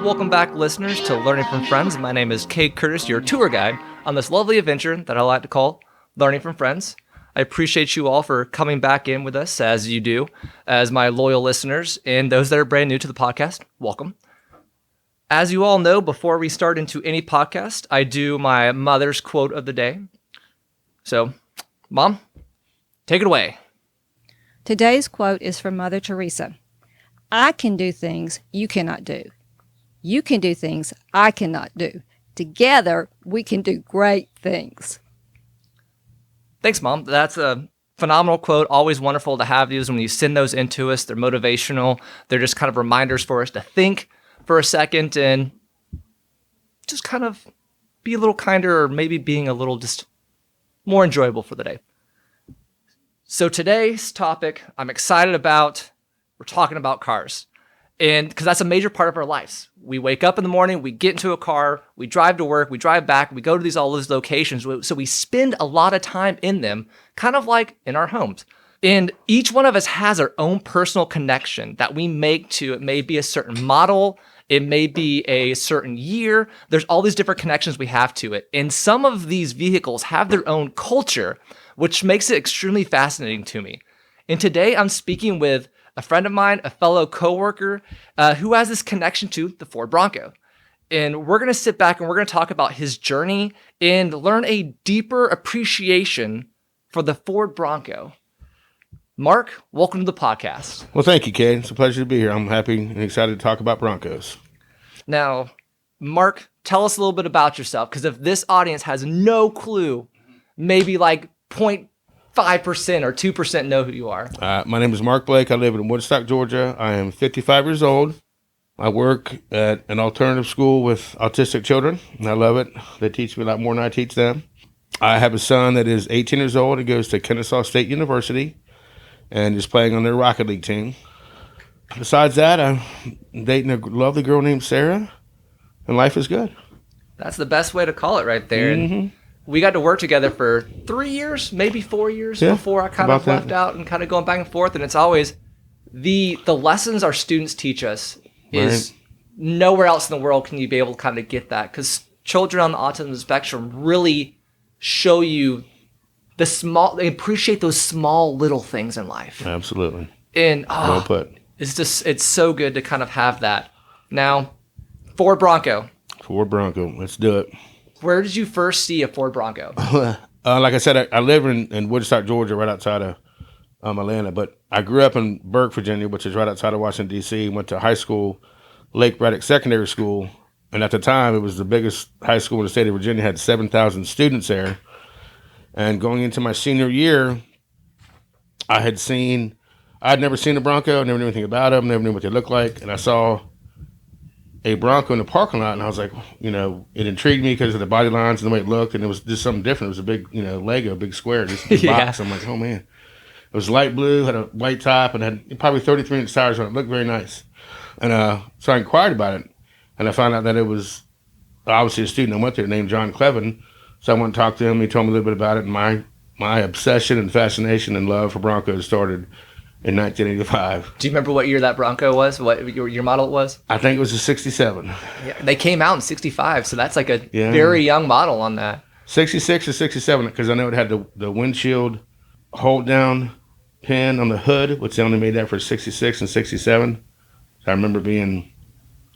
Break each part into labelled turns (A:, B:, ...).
A: Welcome back, listeners, to Learning from Friends. My name is Cade Curtis, your tour guide on this lovely adventure that I like to call Learning from Friends. I appreciate you all for coming back in with us, as you do, as my loyal listeners, and those that are brand new to the podcast, welcome. As you all know, before we start into any podcast, I do my mother's quote of the day. So, Mom, take it away.
B: Today's quote is from Mother Teresa. I can do things you cannot do. You can do things I cannot do. Together, we can do great things.
A: Thanks, Mom. That's a phenomenal quote. Always wonderful to have these when you send those into us. They're motivational. They're just kind of reminders for us to think for a second and just kind of be a little kinder, or maybe being a little just more enjoyable for the day. So today's topic I'm excited about. We're talking about cars. And because that's a major part of our lives. We wake up in the morning, we get into a car, we drive to work, we drive back, we go to all these locations. So we spend a lot of time in them, kind of like in our homes. And each one of us has our own personal connection that we make to, it may be a certain model, it may be a certain year. There's all these different connections we have to it. And some of these vehicles have their own culture, which makes it extremely fascinating to me. And today I'm speaking with a friend of mine, a fellow coworker, who has this connection to the Ford Bronco. And we're going to sit back and we're going to talk about his journey and learn a deeper appreciation for the Ford Bronco. Mark, welcome to the podcast.
C: Well, thank you, Cade. It's a pleasure to be here. I'm happy and excited to talk about Broncos.
A: Now, Mark, tell us a little bit about yourself, because if this audience has no clue, maybe like 0.5% or 2% know who you are.
C: My name is Mark Blake. I live in Woodstock, Georgia. I am 55 years old. I work at an alternative school with autistic children, and I love it. They teach me a lot more than I teach them. I have a son that is 18 years old. He goes to Kennesaw State University and is playing on their Rocket League team. Besides that, I'm dating a lovely girl named Sarah, and life is good.
A: That's the best way to call it right there.
C: Mm-hmm.
A: And we got to work together for 3 years, maybe 4 years before I kind of left out and kind of going back and forth. And it's always the lessons our students teach us is nowhere else in the world can you be able to kind of get that, because children on the autism spectrum really show you they appreciate those small little things in life.
C: Absolutely.
A: And
C: well put.
A: It's so good to kind of have that. Now, Ford Bronco.
C: Ford Bronco. Let's do it.
A: Where did you first see a Ford Bronco?
C: Like I said, I live in Woodstock, Georgia, right outside of Atlanta. But I grew up in Burke, Virginia, which is right outside of Washington, D.C. Went to high school, Lake Braddock Secondary School. And at the time, it was the biggest high school in the state of Virginia. Had 7,000 students there. And going into my senior year, I'd never seen a Bronco, never knew anything about them, never knew what they looked like. And I saw a Bronco in the parking lot, and I was like, it intrigued me because of the body lines and the way it looked, and it was just something different. It was a big, Lego, big square, just a box. I'm like, oh man. It was light blue, had a white top, and had probably 33-inch tires on it. It looked very nice. And so I inquired about it, and I found out that it was obviously a student I went there named John Clevin. So I went and talked to him. He told me a little bit about it, and my obsession and fascination and love for Broncos started in 1985.
A: Do you remember what year that Bronco was? What your model it was?
C: I think it was a 67.
A: Yeah, they came out in 65, so that's like a very young model on that.
C: 66 or 67, because I know it had the windshield hold-down pin on the hood, which they only made that for 66 and 67. So I remember being,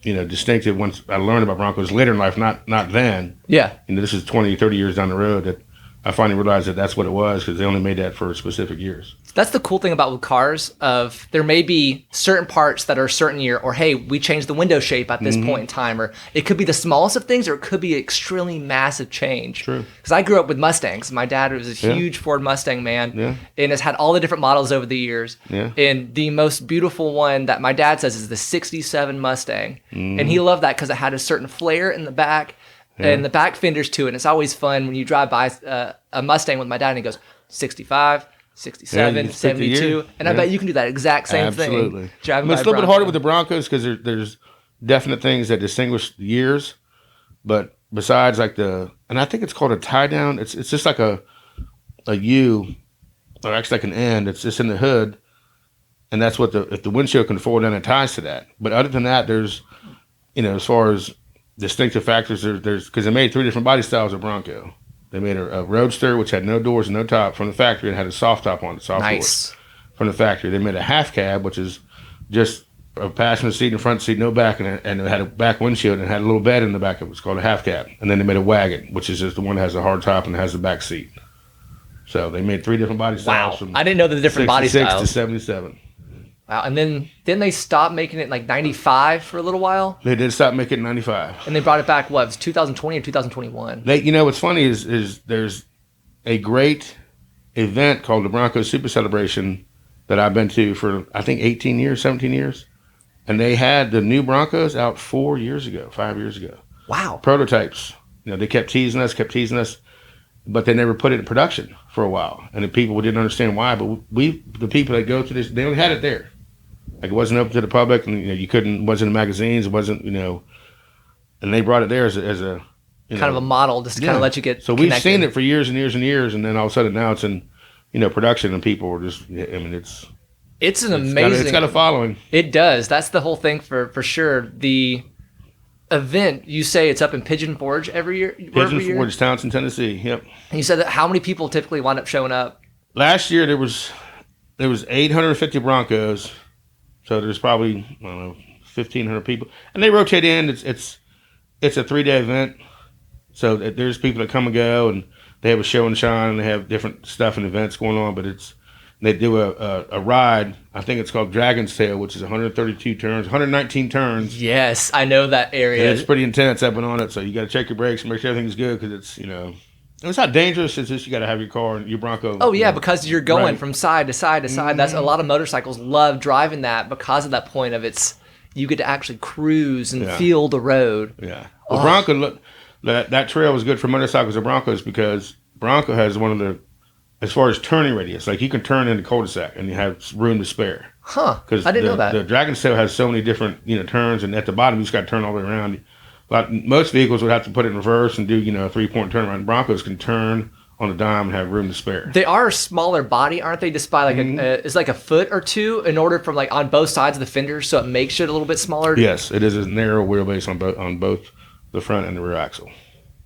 C: distinctive once I learned about Broncos later in life, not then.
A: Yeah.
C: This is 20, 30 years down the road that I finally realized that that's what it was, because they only made that for specific years.
A: That's the cool thing about with cars, of there may be certain parts that are a certain year, or hey, we changed the window shape at this point in time, or it could be the smallest of things, or it could be an extremely massive change. True. Because I grew up with Mustangs. My dad was a huge Ford Mustang man, and has had all the different models over the years. Yeah. And the most beautiful one that my dad says is the 67 Mustang. And he loved that because it had a certain flare in the back, and the back fenders to it. And it's always fun when you drive by a Mustang with my dad and he goes, 65, 67, 72. And I bet you can do that exact same thing.
C: Absolutely. It's a little bit harder with the Broncos because there's definite things that distinguish the years. But besides and I think it's called a tie down. It's just like a U, or actually like an N. It's just in the hood. And that's what if the windshield can fold down, it ties to that. But other than that, there's as far as distinctive factors, there's because they made 3 different body styles of Bronco. They made a Roadster, which had no doors and no top from the factory, and had a soft top on it, soft
A: Nice.
C: doors from the factory. They made a half cab, which is just a passenger seat and front seat, no back, and it had a back windshield and it had a little bed in the back of it. It's called a half cab. And then they made a wagon, which is just the one that has a hard top and has the back seat. So they made 3 different body styles.
A: Wow.
C: From
A: I didn't know the different body
C: 66
A: styles.
C: to 77.
A: Wow. And then they stopped making it in like 95 for a little while.
C: They did stop making it in 95.
A: And they brought it back, what, it was 2020 or 2021?
C: What's funny is there's a great event called the Bronco Super Celebration that I've been to for, I think, 18 years, 17 years. And they had the new Broncos out 5 years ago.
A: Wow.
C: Prototypes. They kept teasing us, but they never put it in production for a while. And the people didn't understand why, but the people that go to this, they only had it there. Like, it wasn't open to the public, and you couldn't, wasn't in magazines, it wasn't, and they brought it there as a
A: kind of a model just to kind of let you get
C: So
A: connected.
C: we've seen it for years and years and years, and then all of a sudden now it's in, production, and people are just,
A: It's an amazing.
C: It's got a following.
A: It does. That's the whole thing for sure. The event, you say it's up in Pigeon Forge every year?
C: Pigeon Forge, Townsend, Tennessee. Yep.
A: And you said that how many people typically wind up showing up?
C: Last year there was 850 Broncos, so there's probably, I don't know, 1,500 people, and they rotate in. It's a 3-day event, so there's people that come and go, and they have a show and shine, and they have different stuff and events going on. But they do a ride. I think it's called Dragon's Tail, which is 132 turns, 119 turns.
A: Yes, I know that area.
C: And it's pretty intense. I've been on it, so you got to check your brakes and make sure everything's good, because it's not dangerous. It's just you got to have your car and your Bronco.
A: Oh yeah, because you're going
C: right
A: from side to side to side. That's a lot of motorcycles love driving that because of that point of you get to actually cruise and feel the road.
C: Yeah. Well, Bronco, that trail was good for motorcycles and Broncos, because Bronco has one of the, as far as turning radius, like you can turn in the cul-de-sac and you have room to spare.
A: Huh. I didn't know that.
C: The Dragon's Tail has so many different, turns, and at the bottom you just got to turn all the way around. Most vehicles would have to put it in reverse and do, a 3-point turnaround. Broncos can turn on a dime and have room to spare.
A: They are a smaller body, aren't they? Just by like it's like a foot or two in order from like on both sides of the fenders, so it makes it a little bit smaller.
C: Yes, it is a narrow wheelbase on both the front and the rear axle.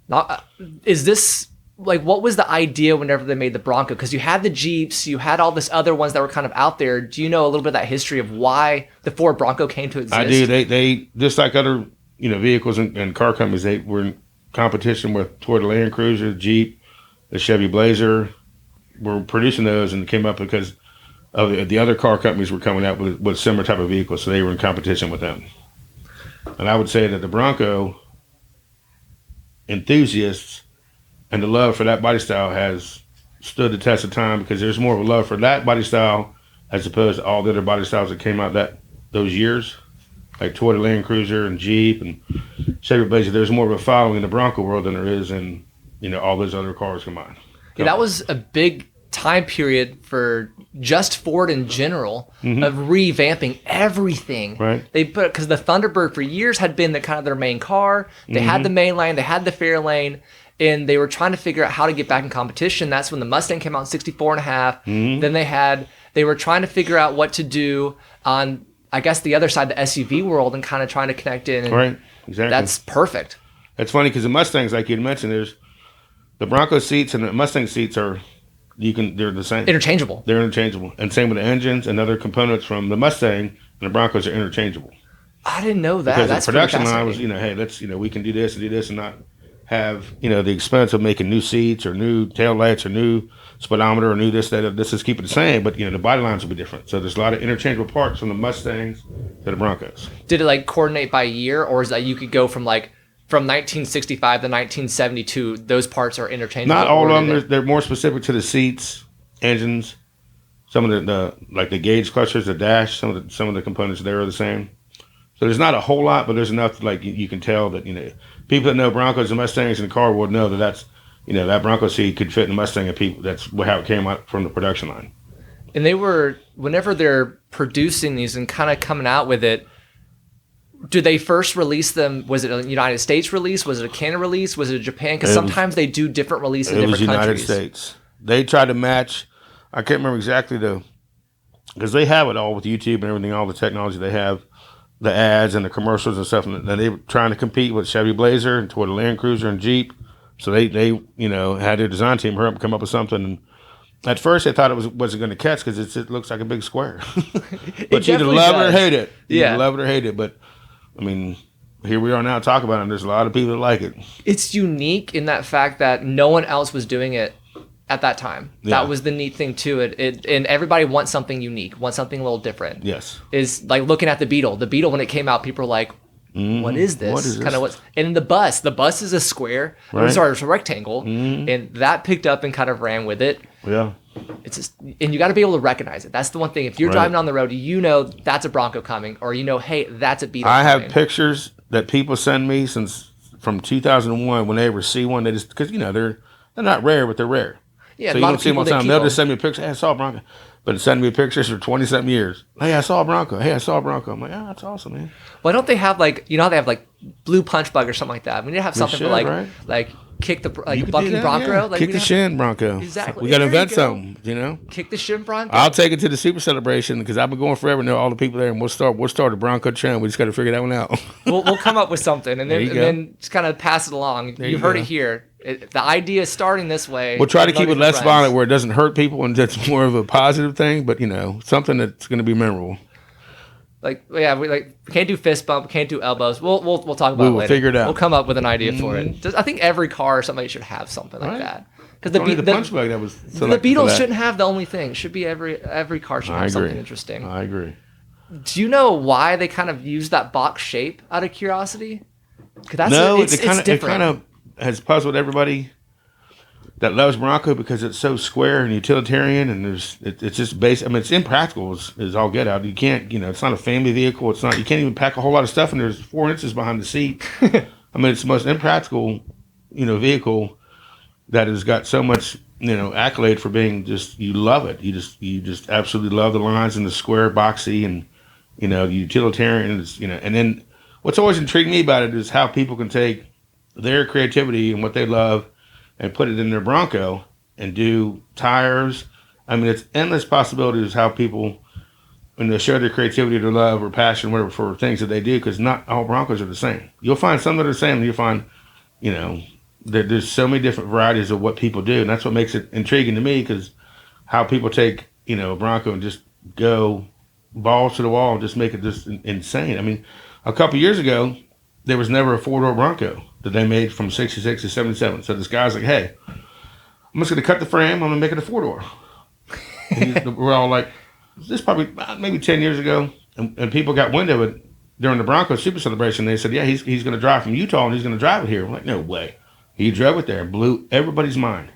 A: Now, is this like, what was the idea whenever they made the Bronco? Because you had the Jeeps, you had all this other ones that were kind of out there. Do you know a little bit of that history of why the Ford Bronco came to exist?
C: I do. They just like other vehicles and car companies, they were in competition with Toyota Land Cruiser, Jeep, the Chevy Blazer. Were producing those, and it came up because of the other car companies were coming out with similar type of vehicles, so they were in competition with them. And I would say that the Bronco enthusiasts and the love for that body style has stood the test of time, because there's more of a love for that body style as opposed to all the other body styles that came out those years, like Toyota Land Cruiser and Jeep and Chevy Blazer. There's more of a following in the Bronco world than there is in all those other cars combined.
A: Yeah, that was a big time period for just Ford in general of revamping everything.
C: Right.
A: They put, because the Thunderbird for years had been kind of their main car. They had the main lane, they had the fair lane, and they were trying to figure out how to get back in competition. That's when the Mustang came out in 64 and a half. Then they were trying to figure out what to do on, I guess, the other side, the SUV world, and kind of trying to connect in. And
C: right. Exactly.
A: that's perfect.
C: It's funny because the Mustangs, like you mentioned, there's the Bronco seats and the Mustang seats they're the same.
A: Interchangeable.
C: They're interchangeable. And same with the engines and other components from the Mustang and the Broncos are interchangeable.
A: I didn't know that.
C: Because
A: That's
C: the production
A: pretty
C: line was, hey, let's, we can do this and not have, the expense of making new seats or new tail lights or new speedometer or new this, that. This is keep it the same, but, the body lines will be different. So there's a lot of interchangeable parts from the Mustangs to the Broncos.
A: Did it like coordinate by year, or is that you could go from 1965 to 1972, those parts are interchangeable?
C: Not all of them. They're more specific to the seats, engines, some of the gauge clusters, the dash, some of the components there are the same. So there's not a whole lot, but there's enough that you can tell that, people that know Broncos and Mustangs in the car would know that that Bronco seat could fit in the Mustang, and people, that's how it came out from the production line.
A: And whenever they're producing these and kind of coming out with it, do they first release them? Was it a United States release? Was it a Canada release? Was it a Japan? Because sometimes they do different releases in different countries.
C: It was United States. They tried to match. I can't remember exactly because they have it all with YouTube and everything, all the technology they have. the ads and the commercials and stuff, and they were trying to compete with Chevy Blazer and toward the Land Cruiser and Jeep. So they had their design team hurry up and come up with something. And at first, they thought it wasn't going to catch because it looks like a big square. But you either love it or hate it. You either love it or hate it. But I mean, here we are now talking about it. And there's a lot of people that like it.
A: It's unique in that fact that no one else was doing it at that time.
C: Yeah.
A: That was the neat thing to it. And everybody wants something unique, wants something a little different.
C: Yes.
A: Is like looking at the Beetle. The Beetle, when it came out, people were like, what is this?
C: What is this?
A: Kind of what's, and the bus is a square.
C: Right.
A: Sorry, it's a rectangle. And that picked up and kind of ran with it.
C: Yeah.
A: It's just, and you got to be able to recognize it. That's the one thing. If you're driving on the road, that's a Bronco coming, or hey, that's a Beetle
C: I
A: coming.
C: have pictures that people send me from 2001 when they ever see one. They just, because they're not rare, but they're rare.
A: Yeah,
C: so you don't see them all the time. They'll just send me a picture. Hey, I saw a Bronco. But send me pictures for 20-something years. Hey, I saw a Bronco. Hey, I saw a Bronco. I'm like, oh, that's awesome, man.
A: Why don't they have how they have blue punch bug or something like that? We need to have something for
C: right?
A: Kick the bucking Bronco.
C: Yeah.
A: Like,
C: kick the shin Bronco.
A: Exactly.
C: We got to invent something,
A: Kick the shin Bronco.
C: I'll take it to the Super Celebration because I've been going forever. Know all the people there, and we'll start a Bronco trend. We just got to figure that one out.
A: we'll come up with something, and then just kind of pass it along. You've heard it here. The idea is starting this way.
C: We'll try to keep it less violent, where it doesn't hurt people, and it's more of a positive thing. But something that's going to be memorable.
A: We can't do fist bump, can't do elbows. We'll talk about it later.
C: We'll figure it out.
A: We'll come up with an idea for it. I think every car or somebody should have something like that. Because
C: the punch bug that was
A: the Beatles shouldn't have the only thing. It should be every car should have something interesting.
C: I agree.
A: Do you know why they kind of use that box shape out of curiosity?
C: It's different. It kind of has puzzled everybody that loves Bronco because it's so square and utilitarian, and it's just basic. I mean, it's impractical is all get out. You can't, it's not a family vehicle. It's not. You can't even pack a whole lot of stuff, and there's 4 inches behind the seat. I mean, it's the most impractical, vehicle that has got so much, accolade for being just, you love it. You just absolutely love the lines and the square, boxy, and the utilitarian. And then what's always intrigued me about it is how people can take their creativity and what they love and put it in their Bronco and do tires. I mean, it's endless possibilities how people, when they show their creativity, their love or passion, whatever, for things that they do, because not all Broncos are the same. You'll find some that are the same, and you'll find, there's so many different varieties of what people do, and that's what makes it intriguing to me, because how people take, a Bronco and just go balls to the wall and just make it just insane. I mean, a couple years ago, there was never a 4-door Bronco that they made from 66 to 77. So this guy's like, hey, I'm just going to cut the frame. I'm going to make it a 4-door. We're all like, this probably maybe 10 years ago. And people got wind of it during the Bronco Super Celebration. They said, yeah, he's going to drive from Utah and he's going to drive it here. I'm like, no way. He drove it there and blew everybody's mind.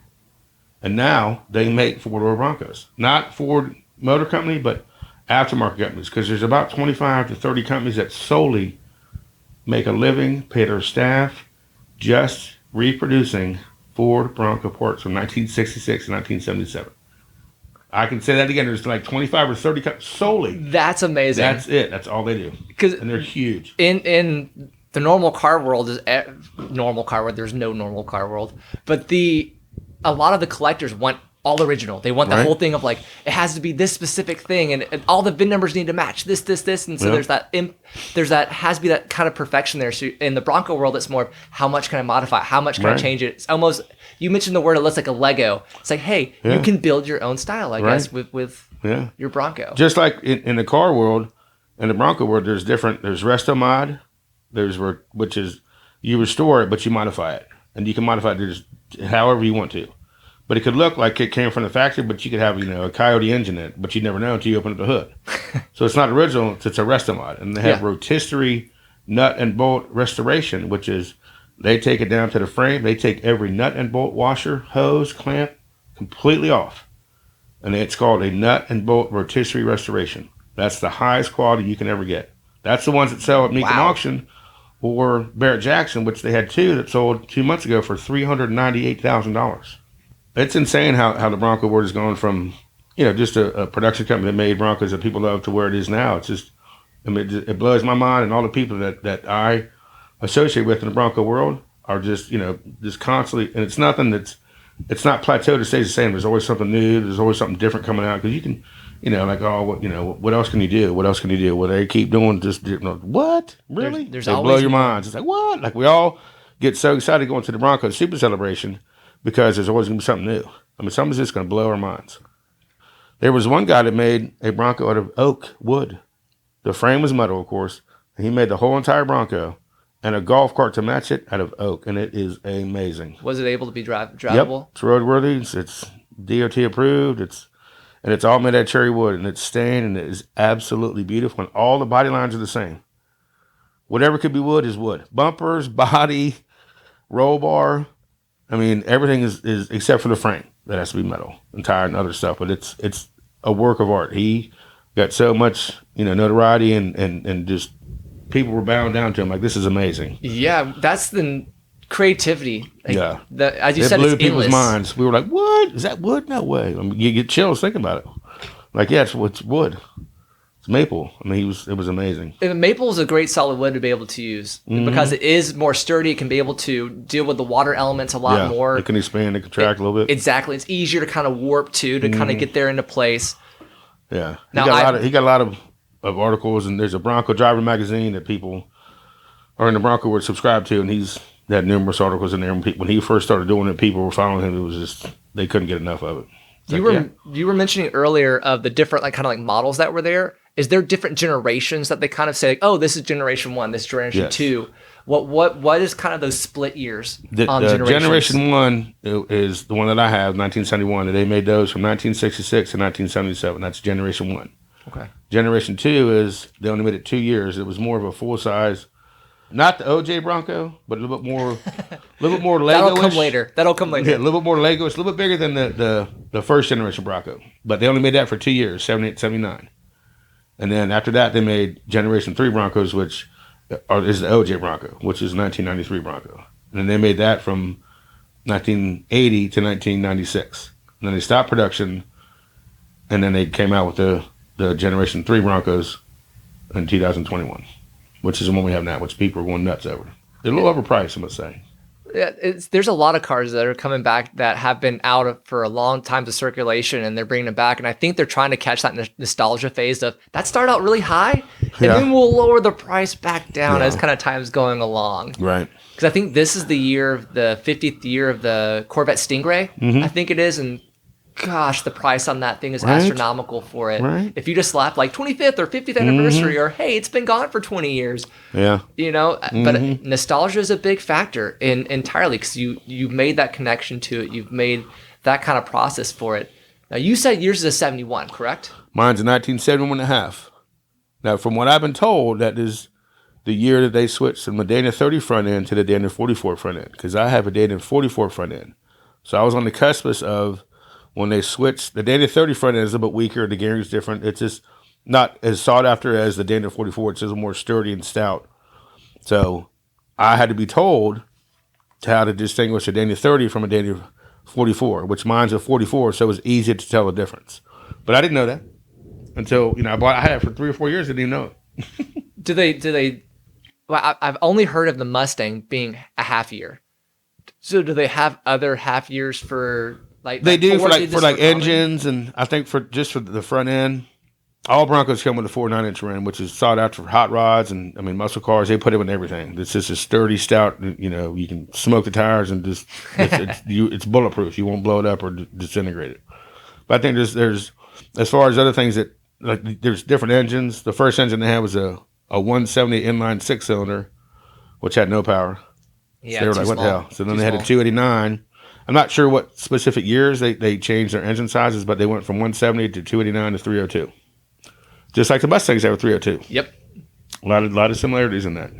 C: And now they make 4-door Broncos. Not Ford Motor Company, but aftermarket companies. Because there's about 25 to 30 companies that solely make a living, pay their staff, just reproducing Ford Bronco parts from 1966 to 1977. I can say that again. There's like 25 or 30 solely.
A: That's amazing.
C: That's it. That's all they do. And they're huge.
A: In the normal car world, there's no normal car world. But a lot of the collectors want all original. They want the whole thing of it has to be this specific thing, and all the VIN numbers need to match this, and so there's that has to be that kind of perfection there. So in the Bronco world, it's more of how much can I modify, how much can I change it. It's almost, you mentioned the word, it looks like a Lego. It's like, hey, you can build your own style, I guess, with your Bronco.
C: Just like in the car world, in the Bronco world, there's resto mod, which is you restore it, but you modify it, and you can modify it just however you want to. But it could look like it came from the factory, but you could have, a Coyote engine in it, but you never know until you open up the hood. So it's not original, it's a resto mod. And they have rotisserie nut and bolt restoration, which is they take it down to the frame. They take every nut and bolt washer, hose, clamp completely off. And it's called a nut and bolt rotisserie restoration. That's the highest quality you can ever get. That's the ones that sell at Meekin Auction or Barrett Jackson, which they had 2 that sold 2 months ago for $398,000. It's insane how the Bronco world has gone from, just a production company that made Broncos that people love to where it is now. It's just, it blows my mind, and all the people that I associate with in the Bronco world are just, just constantly, and it's nothing that's it's not plateaued. It stays the same. There's always something new. There's always something different coming out because you can, like, oh, what else can you do? What else can you do? Well, they keep doing just what really?
A: There's
C: they blow
A: always
C: your
A: more.
C: minds. It's like what? Like we all get so excited going to the Bronco Super Celebration because there's always going to be something new. I mean, something's just going to blow our minds. There was one guy that made a Bronco out of oak wood. The frame was metal, of course. And he made the whole entire Bronco and a golf cart to match it out of oak, and it is amazing.
A: Was it able to be drivable?
C: Yep, it's roadworthy. It's DOT approved. It's all made out of cherry wood, and it's stained, and it is absolutely beautiful. And all the body lines are the same. Whatever could be wood is wood. Bumpers, body, roll bar. I mean, everything is except for the frame that has to be metal and tire and other stuff. But it's a work of art. He got so much notoriety and just people were bowing down to him like this is amazing.
A: Yeah, that's the creativity. Like,
C: yeah,
A: as you
C: it
A: said,
C: blew
A: it's
C: people's
A: endless.
C: minds. We were like, "What is that wood? No way!" I mean, you get chills thinking about it. Like, yeah, it's wood. It's maple. I mean, it was amazing.
A: And maple is a great solid wood to be able to use because it is more sturdy. It can be able to deal with the water elements a lot more.
C: It can expand and contract a little bit.
A: Exactly. It's easier to kind of warp to kind of get there into place.
C: Yeah.
A: Now,
C: he got a lot of articles, and there's a Bronco Driver magazine that people are in the Bronco would subscribe to, and he's had numerous articles in there. When he first started doing it, people were following him. It was just, they couldn't get enough of it.
A: You were mentioning earlier of the different models that were there. Is there different generations that they kind of say, like, oh, this is generation 1, this is generation 2? What is kind of those split years on generations?
C: Generation 1 is the one that I have, 1971, and they made those from 1966 to 1977. That's generation 1.
A: Okay.
C: Generation 2 is, they only made it 2 years. It was more of a full size, not the OJ Bronco, but a little bit more Lego-ish.
A: That'll come later.
C: Yeah, a little bit more Lego-ish, a little bit bigger than the first generation Bronco. But they only made that for 2 years, 78, 79. And then after that, they made Generation 3 Broncos, which is the OJ Bronco, which is 1993 Bronco. And then they made that from 1980 to 1996. And then they stopped production, and then they came out with the Generation 3 Broncos in 2021, which is the one we have now, which people are going nuts over. They're a little overpriced, I must say.
A: Yeah, there's a lot of cars that are coming back that have been out for a long time to circulation, and they're bringing them back. And I think they're trying to catch that nostalgia phase of that started out really high, and then we'll lower the price back down as kind of time's going along.
C: Right.
A: Because I think this is the 50th year of the Corvette Stingray, I think it is, and gosh, the price on that thing is astronomical for it.
C: Right.
A: If you just slap like 25th or 50th anniversary, or hey, it's been gone for 20 years.
C: Yeah.
A: But nostalgia is a big factor entirely because you made that connection to it. You've made that kind of process for it. Now, you said yours is a 71, correct?
C: Mine's a 1971 and a half. Now, from what I've been told, that is the year that they switched from the Dana 30 front end to the Dana 44 front end, because I have a Dana 44 front end. So I was on the cusp of when they switched. The Dana 30 front end is a little bit weaker. The gearing's different. It's just not as sought after as the Dana 44. It's just more sturdy and stout. So I had to be told how to distinguish a Dana 30 from a Dana 44, which mine's a 44, so it was easy to tell the difference. But I didn't know that until I had it for 3 or 4 years. I didn't even know it.
A: Do they? Well, I've only heard of the Mustang being a half year. So do they have other half years for like?
C: They do
A: Ford
C: for
A: common?
C: engines, and I think for the front end. All Broncos come with a 4 9-inch rim, which is sought after for hot rods and muscle cars. They put it in everything. It's just a sturdy, stout. You can smoke the tires and just it's bulletproof. You won't blow it up or disintegrate it. But I think there's as far as other things that there's different engines. The first engine they had was a 170 inline 6-cylinder, which had no power.
A: Yeah,
C: so they were like, what the hell? So then they had a 289. I'm not sure what specific years they changed their engine sizes, but they went from 170 to 289 to 302. Just like the Mustangs have a 302.
A: Yep.
C: A lot of similarities in that.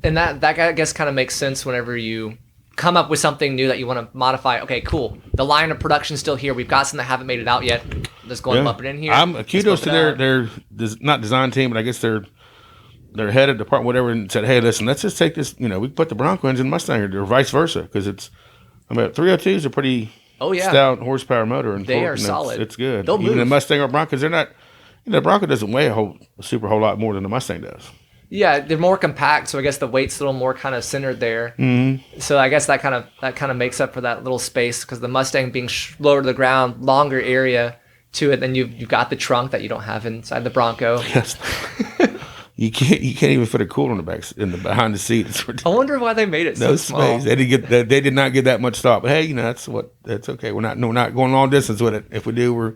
A: And that I guess kind of makes sense whenever you come up with something new that you want to modify. Okay, cool. The line of production's still here. We've got some that haven't made it out yet. Let's go and bump it in here.
C: Kudos to their not design team, but I guess their head of department, whatever, and said, hey, listen, let's just take this. We can put the Bronco engine in Mustang or vice versa, because 302s are pretty stout horsepower motor, and
A: they are solid.
C: It's good.
A: They'll
C: Even
A: move.
C: the Mustang or Broncos, they're not. The Bronco doesn't weigh a whole lot more than the Mustang does.
A: Yeah, they're more compact, so I guess the weight's a little more kind of centered there.
C: Mm-hmm.
A: So I guess that kind of makes up for that little space because the Mustang being lower to the ground, longer area to it. Then you've got the trunk that you don't have inside the Bronco.
C: Yes. You can't even fit a cooler in the back behind the seat.
A: I wonder why they made it so
C: No
A: small.
C: space. They didn't get that. They did not get that much thought. But hey, that's okay. We're not going long distance with it. If we do, we're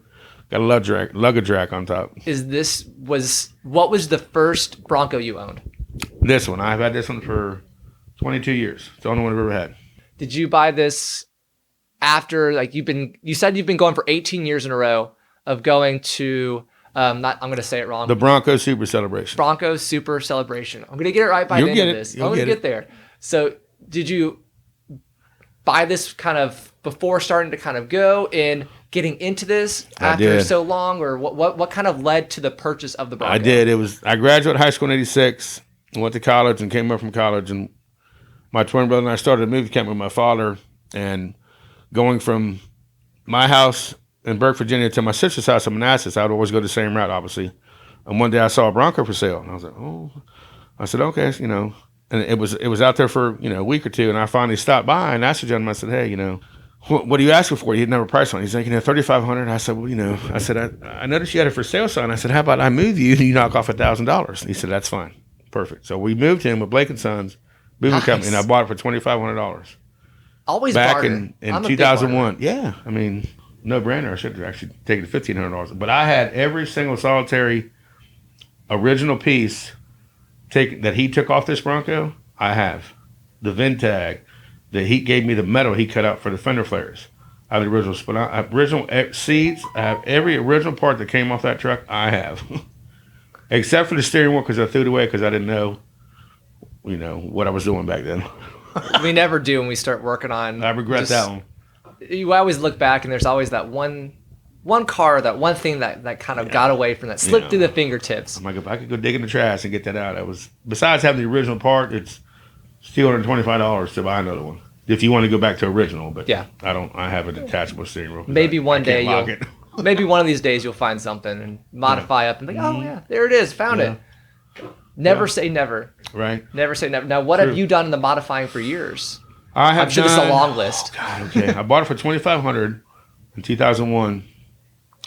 C: got a luggage rack on top.
A: What was the first Bronco you owned?
C: This one. I've had this one for 22 years. It's the only one I've ever had.
A: Did you buy this after you said you've been going for 18 years in a row of going to I'm going to say it wrong.
C: The Bronco Super Celebration.
A: Bronco Super Celebration. I'm going to get it right by the end of this. I'm going to get there. So did you buy this kind of before starting to kind of go in getting into this after so long, or what kind of led to the purchase of the Bronco?
C: I did. I graduated high school in '86, went to college and came up from college, and my twin brother and I started a movie camp with my father, and going from my house in Burke, Virginia to my sister's house in Manassas, I would always go the same route, obviously. And one day I saw a Bronco for sale, and I was like, oh. I said, okay, and it was out there for, a week or two, and I finally stopped by and asked the gentleman, I said, hey, what are you asking for? He didn't have a price on it. He's like, $3,500. I said, well, I noticed you had a for sale sign. I said, how about I move you and you knock off $1,000? He said, that's fine. Perfect. So we moved him with Blake and Sons moving company, and I bought it for $2,500.
A: Always
C: back
A: barter.
C: in 2001. Yeah, I mean, no brainer. I should have actually taken $1,500. But I had every single solitary original piece that he took off this Bronco. I have the VIN tag. He gave me the metal he cut out for the fender flares. I have the original seats. I have every original part that came off that truck. I have, except for the steering wheel because I threw it away because I didn't know, what I was doing back then.
A: We never do when we start working on.
C: I regret that one.
A: You always look back and there's always that one car, that one thing that kind of got away from that, slipped through the fingertips.
C: I'm like, if I could go dig in the trash and get that out, besides having the original part, it's $225 to buy another one. If you want to go back to original, but
A: yeah,
C: I have a detachable steering wheel.
A: Maybe one day maybe one of these days you'll find something and modify up and think, oh yeah, there it is, found it. Never say never.
C: Right.
A: Never say never. Now, what have you done in the modifying for years?
C: I'm
A: sure this is a long list.
C: Oh God, okay. I bought it for $2,500 in 2001.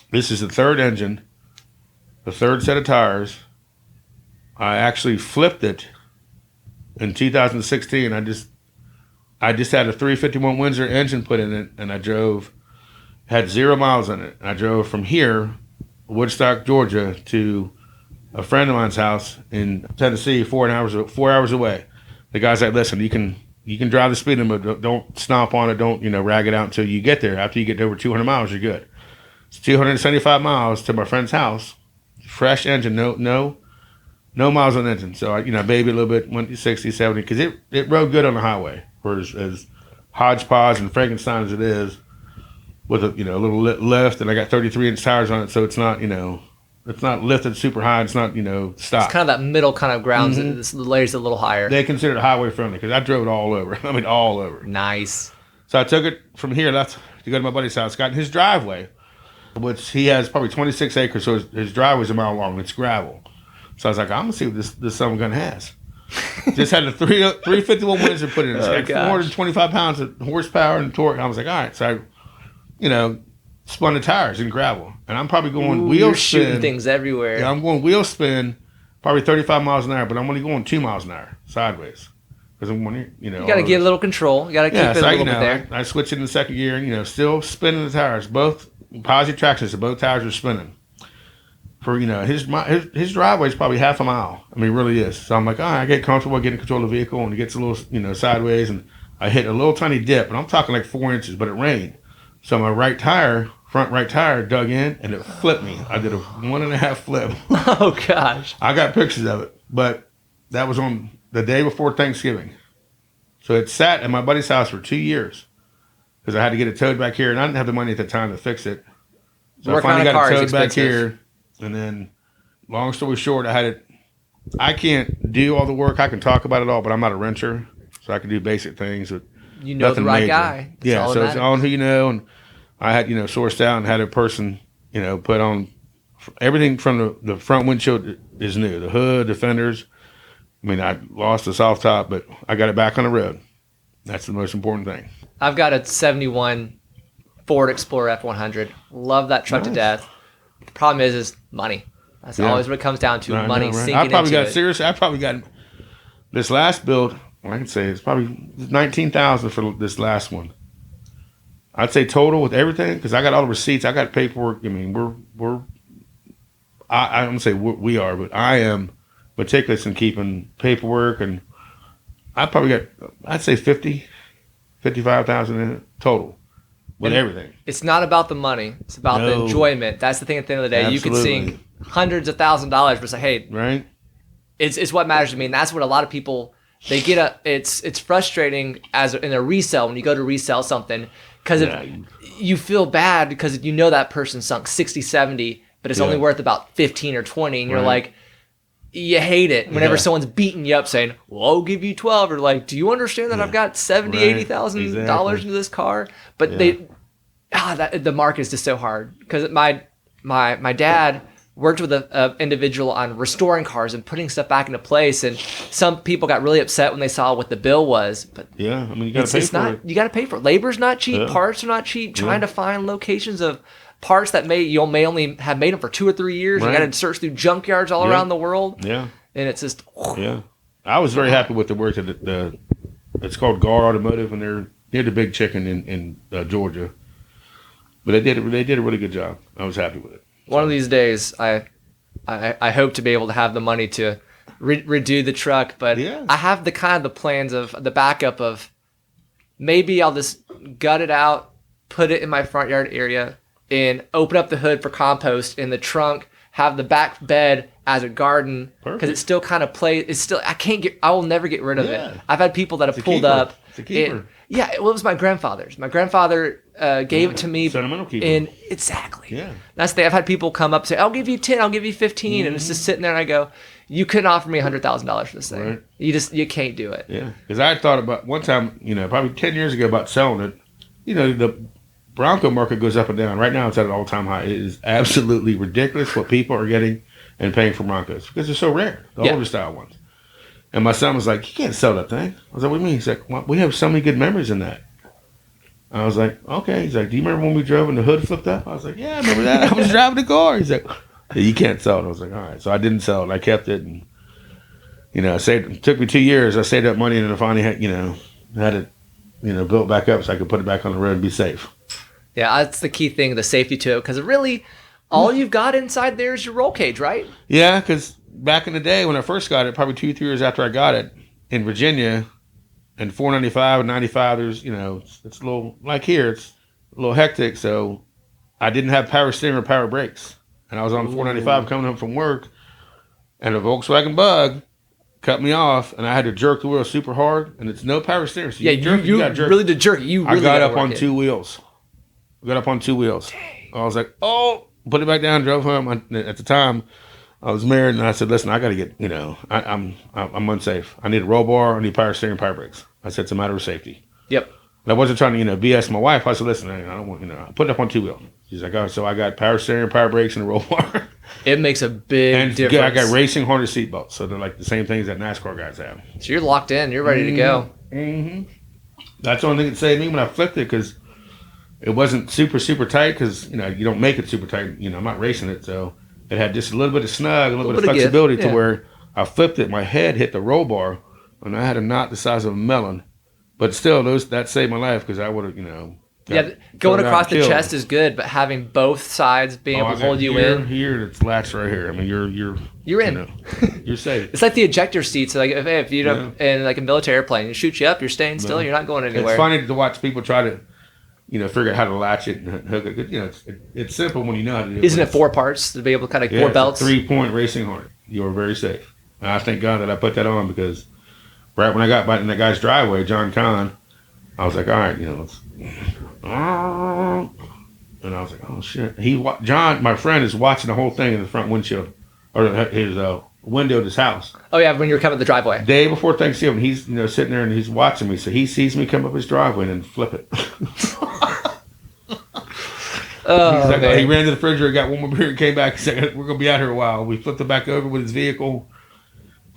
C: This is the third engine, the third set of tires. I actually flipped it in 2016. I just had a 351 Windsor engine put in it, and had 0 miles on it. I drove from here, Woodstock, Georgia, to a friend of mine's house in Tennessee, 4 hours away. The guy's like, listen, you can drive the speed limit, but don't stomp on it, don't rag it out until you get there. After you get over 200 miles, you're good. It's 275 miles to my friend's house, fresh engine, no miles on the engine. So I baby a little bit, went to 60, 70, because it rode good on the highway. For as hodgepodge and Frankenstein as it is, with a little lift, and I got 33-inch tires on it, so it's not it's not lifted super high. It's not stopped.
A: It's kind of that middle kind of grounds. The layers a little higher.
C: They consider it highway friendly because I drove it all over. I mean, all over.
A: Nice.
C: So I took it from here left to go to my buddy's house. Got in his driveway, which he has probably 26 acres, so his driveway's a mile long. It's gravel. So I was like, I'm gonna see what this son of a gun has. Just had a 351 Windsor put in. It's got 425 pounds of horsepower and torque. I was like, all right. So I, spun the tires in gravel, and I'm probably going wheel spin.
A: Shooting things everywhere.
C: Yeah, I'm going wheel spin, probably 35 miles an hour, but I'm only going 2 miles an hour sideways because I'm going
A: You got to get a little control. You got to keep it a little bit there.
C: I switched it in the second gear, and still spinning the tires. Both positive traction, so both tires are spinning. For his driveway is probably half a mile. I mean, it really is. So I'm like, all right, I get comfortable getting control of the vehicle, and it gets a little, sideways, and I hit a little tiny dip, and I'm talking like 4 inches, but it rained. So my front right tire dug in, and it flipped me. I did a 1.5 flip.
A: Oh gosh!
C: I got pictures of it, but that was on the day before Thanksgiving. So it sat at my buddy's house for 2 years because I had to get it towed back here, and I didn't have the money at the time to fix it. So I finally got it towed back here. And then, long story short, I can't do all the work. I can talk about it all, but I'm not a wrencher, so I can do basic things. But
A: the right
C: major.
A: guy.
C: Yeah, so it's on who you know. And I had, sourced out and had a person, put on everything from the front windshield is new. The hood, the fenders, I mean, I lost the soft top, but I got it back on the road. That's the most important thing.
A: I've got a 71 Ford Explorer F100. Love that truck to death. The problem is money. That's always what it comes down to, money sinking
C: I probably
A: into
C: got
A: it.
C: serious. I probably got this last build. I can say it's probably $19,000 for this last one. I'd say total with everything because I got all the receipts. I got paperwork. I mean, I don't say we are, but I am meticulous in keeping paperwork, and I probably got, I'd say 55,000 in it total with everything.
A: It's not about the money. It's about the enjoyment. That's the thing at the end of the day.
C: Absolutely.
A: You can sink hundreds of $1,000s, but say, hey,
C: right?
A: It's what matters to me. And that's what a lot of people, they get it's frustrating as in a resale when you go to resell something because you feel bad because you know that person sunk 60, 70, but it's only worth about 15 or 20. And you're like, you hate it whenever someone's beating you up saying, well, I'll give you 12. Or like, do you understand that I've got $70,000, $80,000 into this car? But the market is just so hard because my dad worked with an individual on restoring cars and putting stuff back into place. And some people got really upset when they saw what the bill was. But
C: I mean, you got to pay for it.
A: You got to pay for it. Labor's not cheap. Parts are not cheap. Trying to find locations of parts that you may only have made them for 2 or 3 years. You got to search through junkyards all around the world. Yeah. And it's just...
C: Yeah. I was very happy with the work that it's called Gar Automotive, and they're the Big Chicken in Georgia. But they did a really good job. I was happy with it.
A: One of these days, I hope to be able to have the money to redo the truck, but I have the plans of the backup of maybe I'll just gut it out, put it in my front yard area, and open up the hood for compost in the trunk, have the back bed as a garden because it still kind of plays. It's still I will never get rid of it. I've had people that have pulled up.
C: It's a keeper.
A: It was my grandfather's. My grandfather gave it to me.
C: Sentimental keeper.
A: And exactly.
C: Yeah.
A: That's the thing. I've had people come up and say, I'll give you 10, I'll give you 15. And it's just sitting there and I go, you couldn't offer me $100,000 for this thing. Right. You can't do it.
C: Yeah. Because I thought about one time, probably 10 years ago about selling it. The Bronco market goes up and down. Right now it's at an all-time high. It is absolutely ridiculous what people are getting and paying for Broncos because they're so rare, the older style ones. And my son was like, you can't sell that thing. I was like, what do you mean? He's like, well, we have so many good memories in that. I was like, okay. He's like, do you remember when we drove and the hood flipped up? I was like, yeah, I remember that. I was driving the car. He's like, yeah, you can't sell it. I was like, all right. So I didn't sell it. I kept it. And, I saved it. It took me 2 years. I saved up money and then I finally had it, built back up so I could put it back on the road and be safe.
A: Yeah, that's the key thing, the safety to it. Because really, all you've got inside there is your roll cage, right?
C: Yeah, because back in the day when I first got it, probably 2-3 years after I got it, in Virginia, and 495 and 95, there's, it's a little, like here, it's a little hectic. So I didn't have power steering or power brakes. And I was on 495 coming home from work, and a Volkswagen Bug cut me off, and I had to jerk the wheel super hard, and it's no power steering. So
A: you got jerk. Really did jerk.
C: I got up on 2 wheels. Dang. I was like, oh, put it back down, drove home. At the time, I was married, and I said, listen, I got to get, I'm unsafe. I need a roll bar. I need power steering, power brakes. I said, it's a matter of safety.
A: Yep.
C: And I wasn't trying to, BS my wife. I said, listen, I don't want, I put it up on 2 wheels. She's like, oh, so I got power steering, power brakes, and a roll bar.
A: It makes a big difference.
C: I got racing harness seatbelts. So they're like the same things that NASCAR guys have.
A: So you're locked in. You're ready to go.
C: Mm-hmm. That's the only thing that saved me when I flipped it because it wasn't super, super tight because, you don't make it super tight. I'm not racing it. So it had just a little bit of snug, a little bit of flexibility to where I flipped it. My head hit the roll bar, and I had a knot the size of a melon. But still, that saved my life because I would have,
A: going across the chest is good, but having both sides being able to hold you in.
C: Here, it's latched right here. I mean, you're
A: in.
C: You're safe.
A: It's like the ejector seats. So like if you in like a military airplane, you shoot you up, you're staying still. You're not going anywhere.
C: It's funny to watch people try to, figure out how to latch it and hook it. It's simple when you know how to do it.
A: Isn't it 4 parts to be able to kind of 4 belts?
C: It's a 3-point racing harness. You're very safe. And I thank God that I put that on because right when I got by in that guy's driveway, John Kahn, I was like, all right, let's. And I was like, oh shit. John, my friend, is watching the whole thing in the front windshield or his window of his house.
A: Oh yeah, when you were coming up the driveway.
C: Day before Thanksgiving, he's sitting there and he's watching me. So he sees me come up his driveway and then flip it. He ran to the refrigerator, got one more beer, and came back. He said, we're gonna be out here a while. We flipped it back over with his vehicle.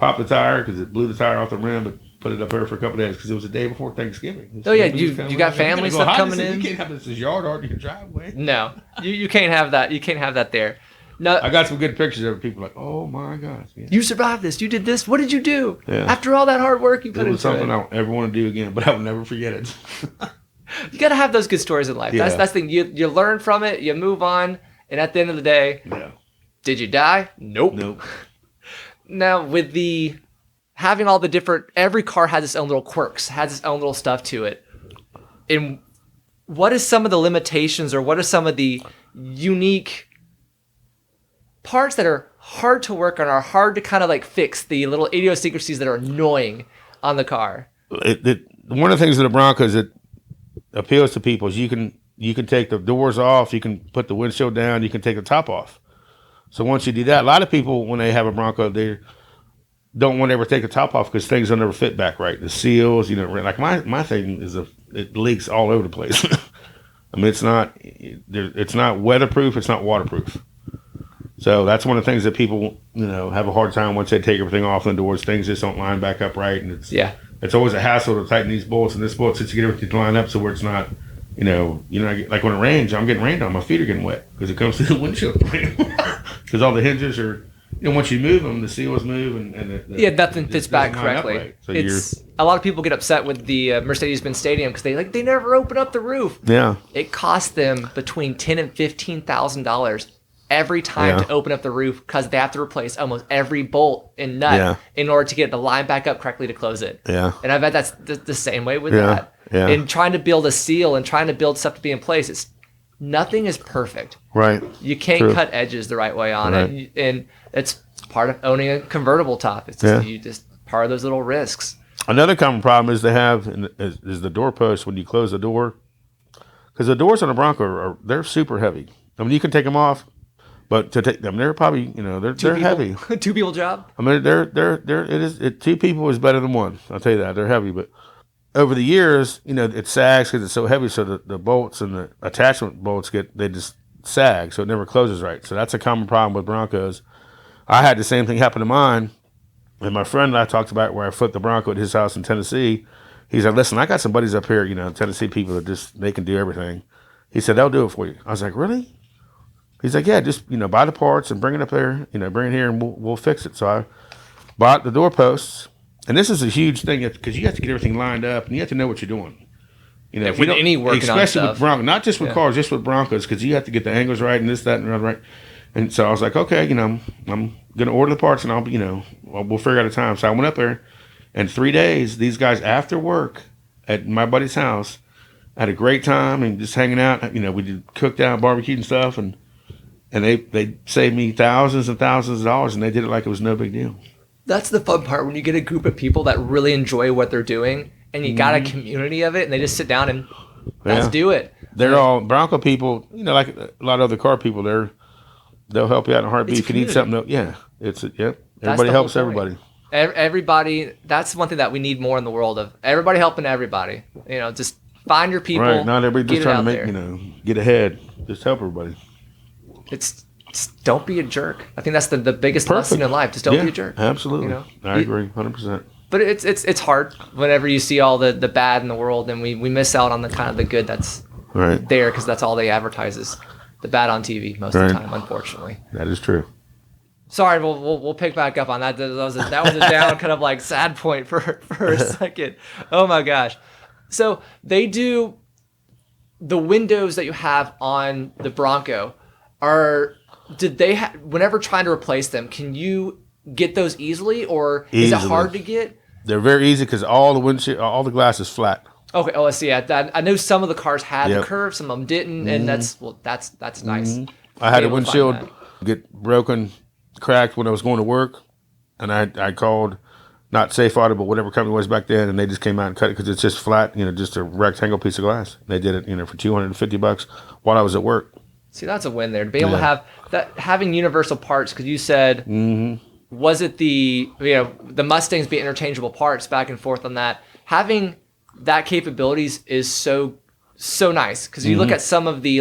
C: popped the tire because it blew the tire off the rim, but put it up there for a couple of days because it was the day before Thanksgiving.
A: Oh yeah, you got family stuff coming in.
C: You can't have this yard art in your driveway.
A: No, you can't have that. You can't have that there. No,
C: I got some good pictures of people like, oh my gosh, yeah.
A: You survived this. You did this. What did you do?
C: Yeah.
A: After all that hard work you put into it.
C: It was something I don't ever want to do again, but I will never forget it.
A: You got to have those good stories in life.
C: Yeah.
A: That's the thing. You learn from it. You move on, and at the end of the day, did you die? Nope. Now with the having all the different, every car has its own little quirks, has its own little stuff to it. And what is some of the limitations, or what are some of the unique parts that are hard to work on, are hard to kind of like fix, the little idiosyncrasies that are annoying on the car?
C: One of the things with the Broncos that appeals to people is you can take the doors off, you can put the windshield down, you can take the top off. So once you do that, a lot of people, when they have a Bronco, they don't want to ever take the top off because things will never fit back right. The seals, like my thing is it leaks all over the place. I mean, it's not weatherproof, it's not waterproof. So that's one of the things that people, have a hard time once they take everything off the doors. Things just don't line back up right, and it's always a hassle to tighten these bolts and this bolt to get everything to line up so where it's not, like when it rains, I'm getting rained on, my feet are getting wet because it comes through the windshield. Because all the hinges are, once you move them, the seals move and
A: nothing fits back correctly.
C: Right. So
A: a lot of people get upset with the Mercedes-Benz Stadium because they never open up the roof.
C: Yeah,
A: it costs them between $10,000 and $15,000 every time to open up the roof because they have to replace almost every bolt and nut in order to get the line back up correctly to close it.
C: Yeah,
A: and I bet that's the same way with that.
C: Yeah.
A: And trying to build a seal and trying to build stuff to be in place, nothing is perfect.
C: Right.
A: You can't cut edges the right way on it, and it's part of owning a convertible top. It's just part of those little risks.
C: Another common problem is they have is the door post when you close the door, because the doors on a Bronco they're super heavy. I mean, you can take them off, but to take them, they're probably they're heavy.
A: 2 people job.
C: I mean, two people is better than one. I'll tell you that, they're heavy, but over the years, it sags because it's so heavy. So the bolts and the attachment bolts they just sag, so it never closes right. So that's a common problem with Broncos. I had the same thing happen to mine, and my friend and I talked about where I flipped the Bronco at his house in Tennessee. He said, "Listen, I got some buddies up here, Tennessee people that they can do everything." He said, "They'll do it for you." I was like, "Really?" He's like, "Yeah, just buy the parts and bring it up there, bring it here and we'll fix it." So I bought the door posts. And this is a huge thing because you have to get everything lined up and you have to know what you're doing.
A: With any working on
C: especially
A: stuff.
C: with Broncos, not just with cars, just with Broncos, because you have to get the angles right and this, that, and the other right. And so I was like, okay, I'm gonna order the parts and we'll figure out a time. So I went up there, and 3 days, these guys after work at my buddy's house had a great time and just hanging out. We did cooked out, barbecued and stuff, and they saved me thousands and thousands of dollars, and they did it like it was no big deal.
A: That's the fun part when you get a group of people that really enjoy what they're doing, and you got a community of it, and they just sit down and let's do it.
C: They're all Bronco people, like a lot of other car people. They'll help you out in a heartbeat if you need something. Everybody helps everybody.
A: Everybody. That's one thing that we need more in the world of everybody helping everybody. Just find your people.
C: Right. Not everybody just trying to make get ahead. Just help everybody.
A: Just don't be a jerk. I think that's the biggest lesson in life. Just don't be a jerk.
C: Absolutely. I agree 100%.
A: But it's hard whenever you see all the bad in the world, and we miss out on the kind of the good that's there because that's all they advertise is the bad on TV most of the time, unfortunately.
C: That is true.
A: Sorry, we'll pick back up on that. That was a down kind of like sad point for a second. Oh my gosh. So they do the windows that you have on the Bronco whenever trying to replace them, can you get those easily, or is it hard to get?
C: They're very easy because all the glass is flat.
A: Okay. Oh, I see. I know some of the cars had the curve, some of them didn't, and that's nice.
C: I had a windshield get broken, cracked when I was going to work, and I called not Safe Auto, but whatever company it was back then, and they just came out and cut it because it's just flat, just a rectangle piece of glass. They did it, for $250 while I was at work.
A: See, that's a win there to be able to have that, having universal parts. Because you said, was it the Mustangs be interchangeable parts back and forth on that? Having that capabilities is so nice because you look at some of the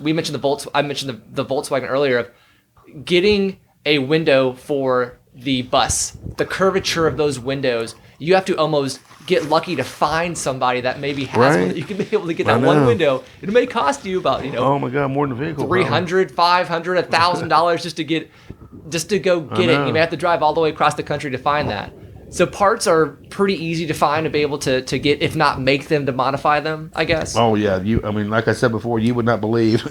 A: we mentioned I mentioned the Volkswagen earlier of getting a window for the bus, the curvature of those windows. You have to almost get lucky to find somebody that maybe has one that you can be able to get that one window. It may cost you about,
C: oh my God, more than a vehicle.
A: $300, $500, $1,000 just to go get it. You may have to drive all the way across the country to find that. So parts are pretty easy to find and be able to get, if not make them, to modify them, I guess.
C: Oh yeah, like I said before, you would not believe.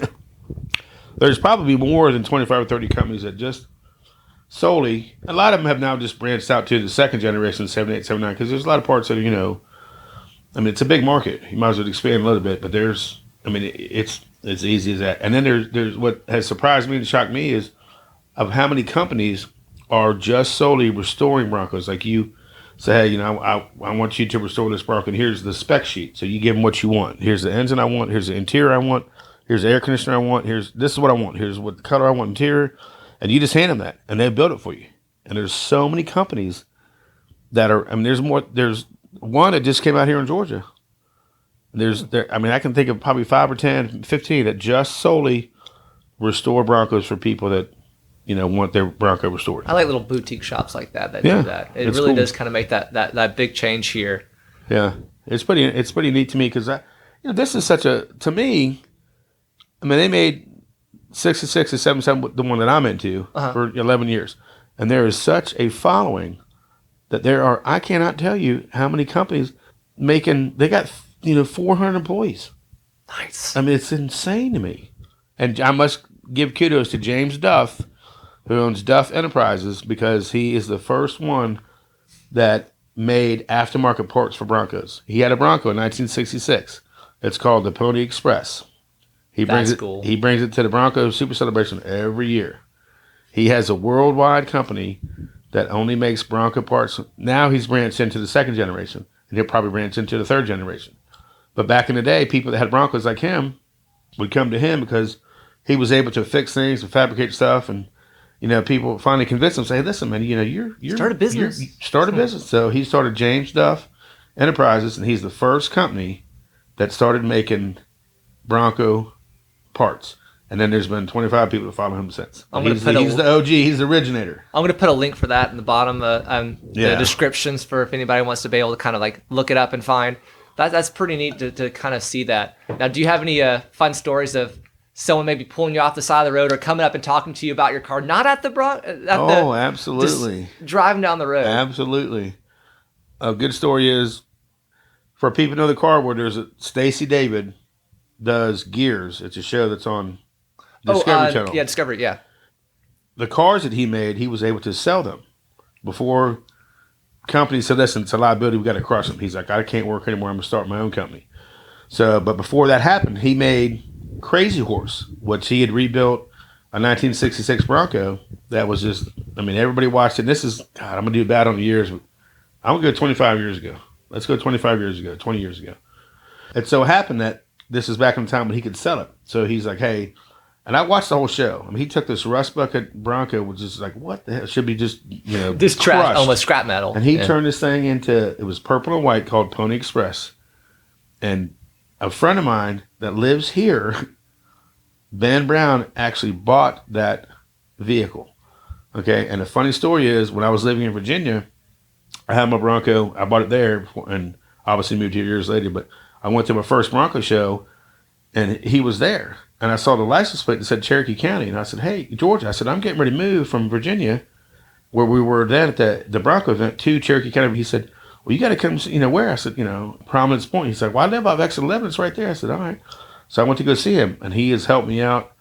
C: There's probably more than 25 or 30 companies that just solely, a lot of them have now just branched out to the second generation, 78, 79, because there's a lot of parts that are, it's a big market. You might as well expand a little bit, but it's as easy as that. And then there's what has surprised me and shocked me is of how many companies are just solely restoring Broncos. Like you say, hey, I want you to restore this Bronco, and here's the spec sheet. So you give them what you want. Here's the engine I want. Here's the interior I want. Here's the air conditioner I want. This is what I want. Here's what the color I want, interior. And you just hand them that, and they build it for you. And there's so many companies that are, there's more. There's one that just came out here in Georgia. I can think of probably 5 or 10, 15 that just solely restore Broncos for people that, want their Bronco restored.
A: I like little boutique shops like that do that. It really does kind of make that big change here.
C: Yeah, it's pretty neat to me because this is such to me. They made 66 or 77, the one that I'm into, for 11 years, and there is such a following that there are. I cannot tell you how many companies making. They got 400 employees.
A: Nice.
C: It's insane to me, and I must give kudos to James Duff, who owns Duff Enterprises, because he is the first one that made aftermarket parts for Broncos. He had a Bronco in 1966. It's called the Pony Express. He brings it to the Bronco Super Celebration every year. He has a worldwide company that only makes Bronco parts. Now he's branched into the second generation, and he'll probably branch into the third generation. But back in the day, people that had Broncos like him would come to him because he was able to fix things and fabricate stuff, and people finally convinced him, say, listen, man, you're
A: start a business.
C: Start a business. So he started James Duff Enterprises, and he's the first company that started making Bronco parts. And then there's been 25 people that follow him since. He's the OG. He's the originator.
A: I'm going to put a link for that in the bottom, the descriptions for if anybody wants to be able to kind of like look it up and find. That's pretty neat to kind of see that. Now, do you have any fun stories of someone maybe pulling you off the side of the road or coming up and talking to you about your car, not at the
C: absolutely.
A: Just driving down the road.
C: Absolutely. A good story is, for people who know the car world, there's Stacy David does Gears. It's a show that's on Discovery Channel.
A: Yeah, Discovery, yeah.
C: The cars that he made, he was able to sell them before companies said, listen, it's a liability, we got to crush them. He's like, I can't work anymore, I'm going to start my own company. So, but before that happened, he made Crazy Horse, which he had rebuilt a 1966 Bronco that was just, everybody watched it. And this is, God, I'm going to do bad on the years. I'm going to go 25 years ago. Let's go 25 years ago, 20 years ago. It so happened that this is back in the time when he could sell it. So he's like, hey, and I watched the whole show. He took this rust bucket Bronco, which is like, what the hell? It should be just,
A: this trash, almost scrap metal.
C: And he turned this thing into, it was purple and white, called Pony Express. And a friend of mine that lives here, Ben Brown, actually bought that vehicle. Okay. And the funny story is, when I was living in Virginia, I had my Bronco. I bought it there before, and obviously moved here years later, but I went to my first Bronco show, and he was there. And I saw the license plate that said Cherokee County. And I said, hey, Georgia, I said, I'm getting ready to move from Virginia, where we were then at the Bronco event, to Cherokee County. He said, well, you got to come, where? I said, Providence Point. He said, well, I live off exit 11. It's right there. I said, all right. So I went to go see him, and he has helped me out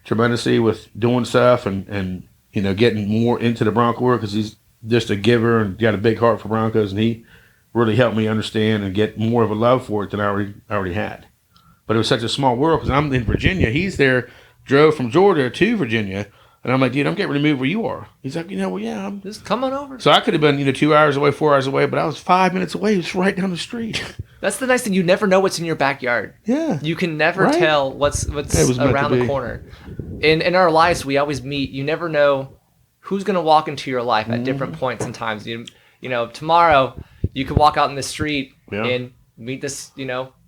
C: tremendously with doing stuff and getting more into the Bronco work, because he's just a giver and got a big heart for Broncos, and he really helped me understand and get more of a love for it than I already had. But it was such a small world, because I'm in Virginia. He's there, drove from Georgia to Virginia, and I'm like, dude, I'm getting ready to move where you are. He's like, well, yeah, I'm
A: just coming over.
C: So I could have been, 2 hours away, 4 hours away, but I was 5 minutes away. It was right down the street.
A: That's the nice thing. You never know what's in your backyard.
C: Yeah.
A: You can never tell what's around the corner. In our lives, we always meet. You never know who's going to walk into your life at different points and times. Tomorrow you could walk out in the street and meet this,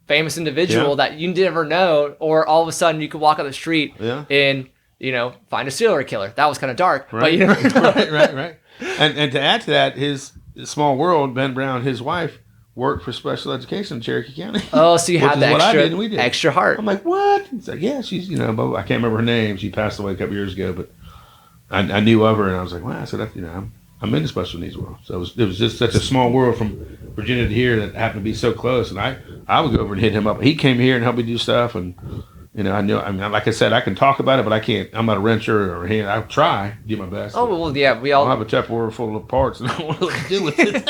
A: famous individual that you never know, or all of a sudden you could walk out the street and find a serial killer. That was kind of dark, but
C: Right.
A: you never know.
C: right. And to add to that, his small world, Ben Brown, his wife, worked for special education in Cherokee County.
A: Oh, so you
C: Which
A: had
C: is
A: the
C: what I
A: extra,
C: did and we did.
A: extra heart.
C: I'm like, what? He's like, yeah, she's, but I can't remember her name. She passed away a couple years ago, but I knew of her, and I was like, wow. So that, I'm in the special needs world. So it was just such a small world from Virginia to here that happened to be so close. And I would go over and hit him up. He came here and helped me do stuff, and I knew. I mean, like I said, I can talk about it, but I can't. I'm not a wrencher or a hand. I try, do my best.
A: Oh well, yeah, we all
C: I'll have a Tupperware full of parts, and I don't know what to do with it.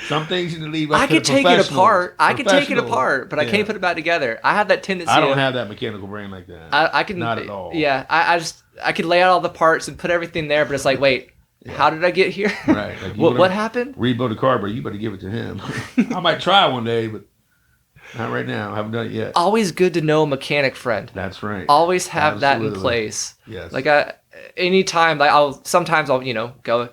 C: Some things you need to leave up
A: I
C: to
A: could
C: the
A: take it
C: professionals.
A: apart. I could take it
C: Professionals.
A: apart, but I can't put it back together. I have that tendency.
C: I don't have that mechanical brain like that.
A: I can
C: not at all.
A: Yeah, I could lay out all the parts and put everything there, but it's like, wait, how did I get here?
C: Right. Like
A: what happened?
C: Rebuild a car, but you better give it to him. I might try one day, but not right now. I haven't done it yet.
A: Always good to know a mechanic friend.
C: That's right.
A: Always have that in
C: Absolutely.
A: place.
C: Yes.
A: Like anytime, like sometimes I'll go.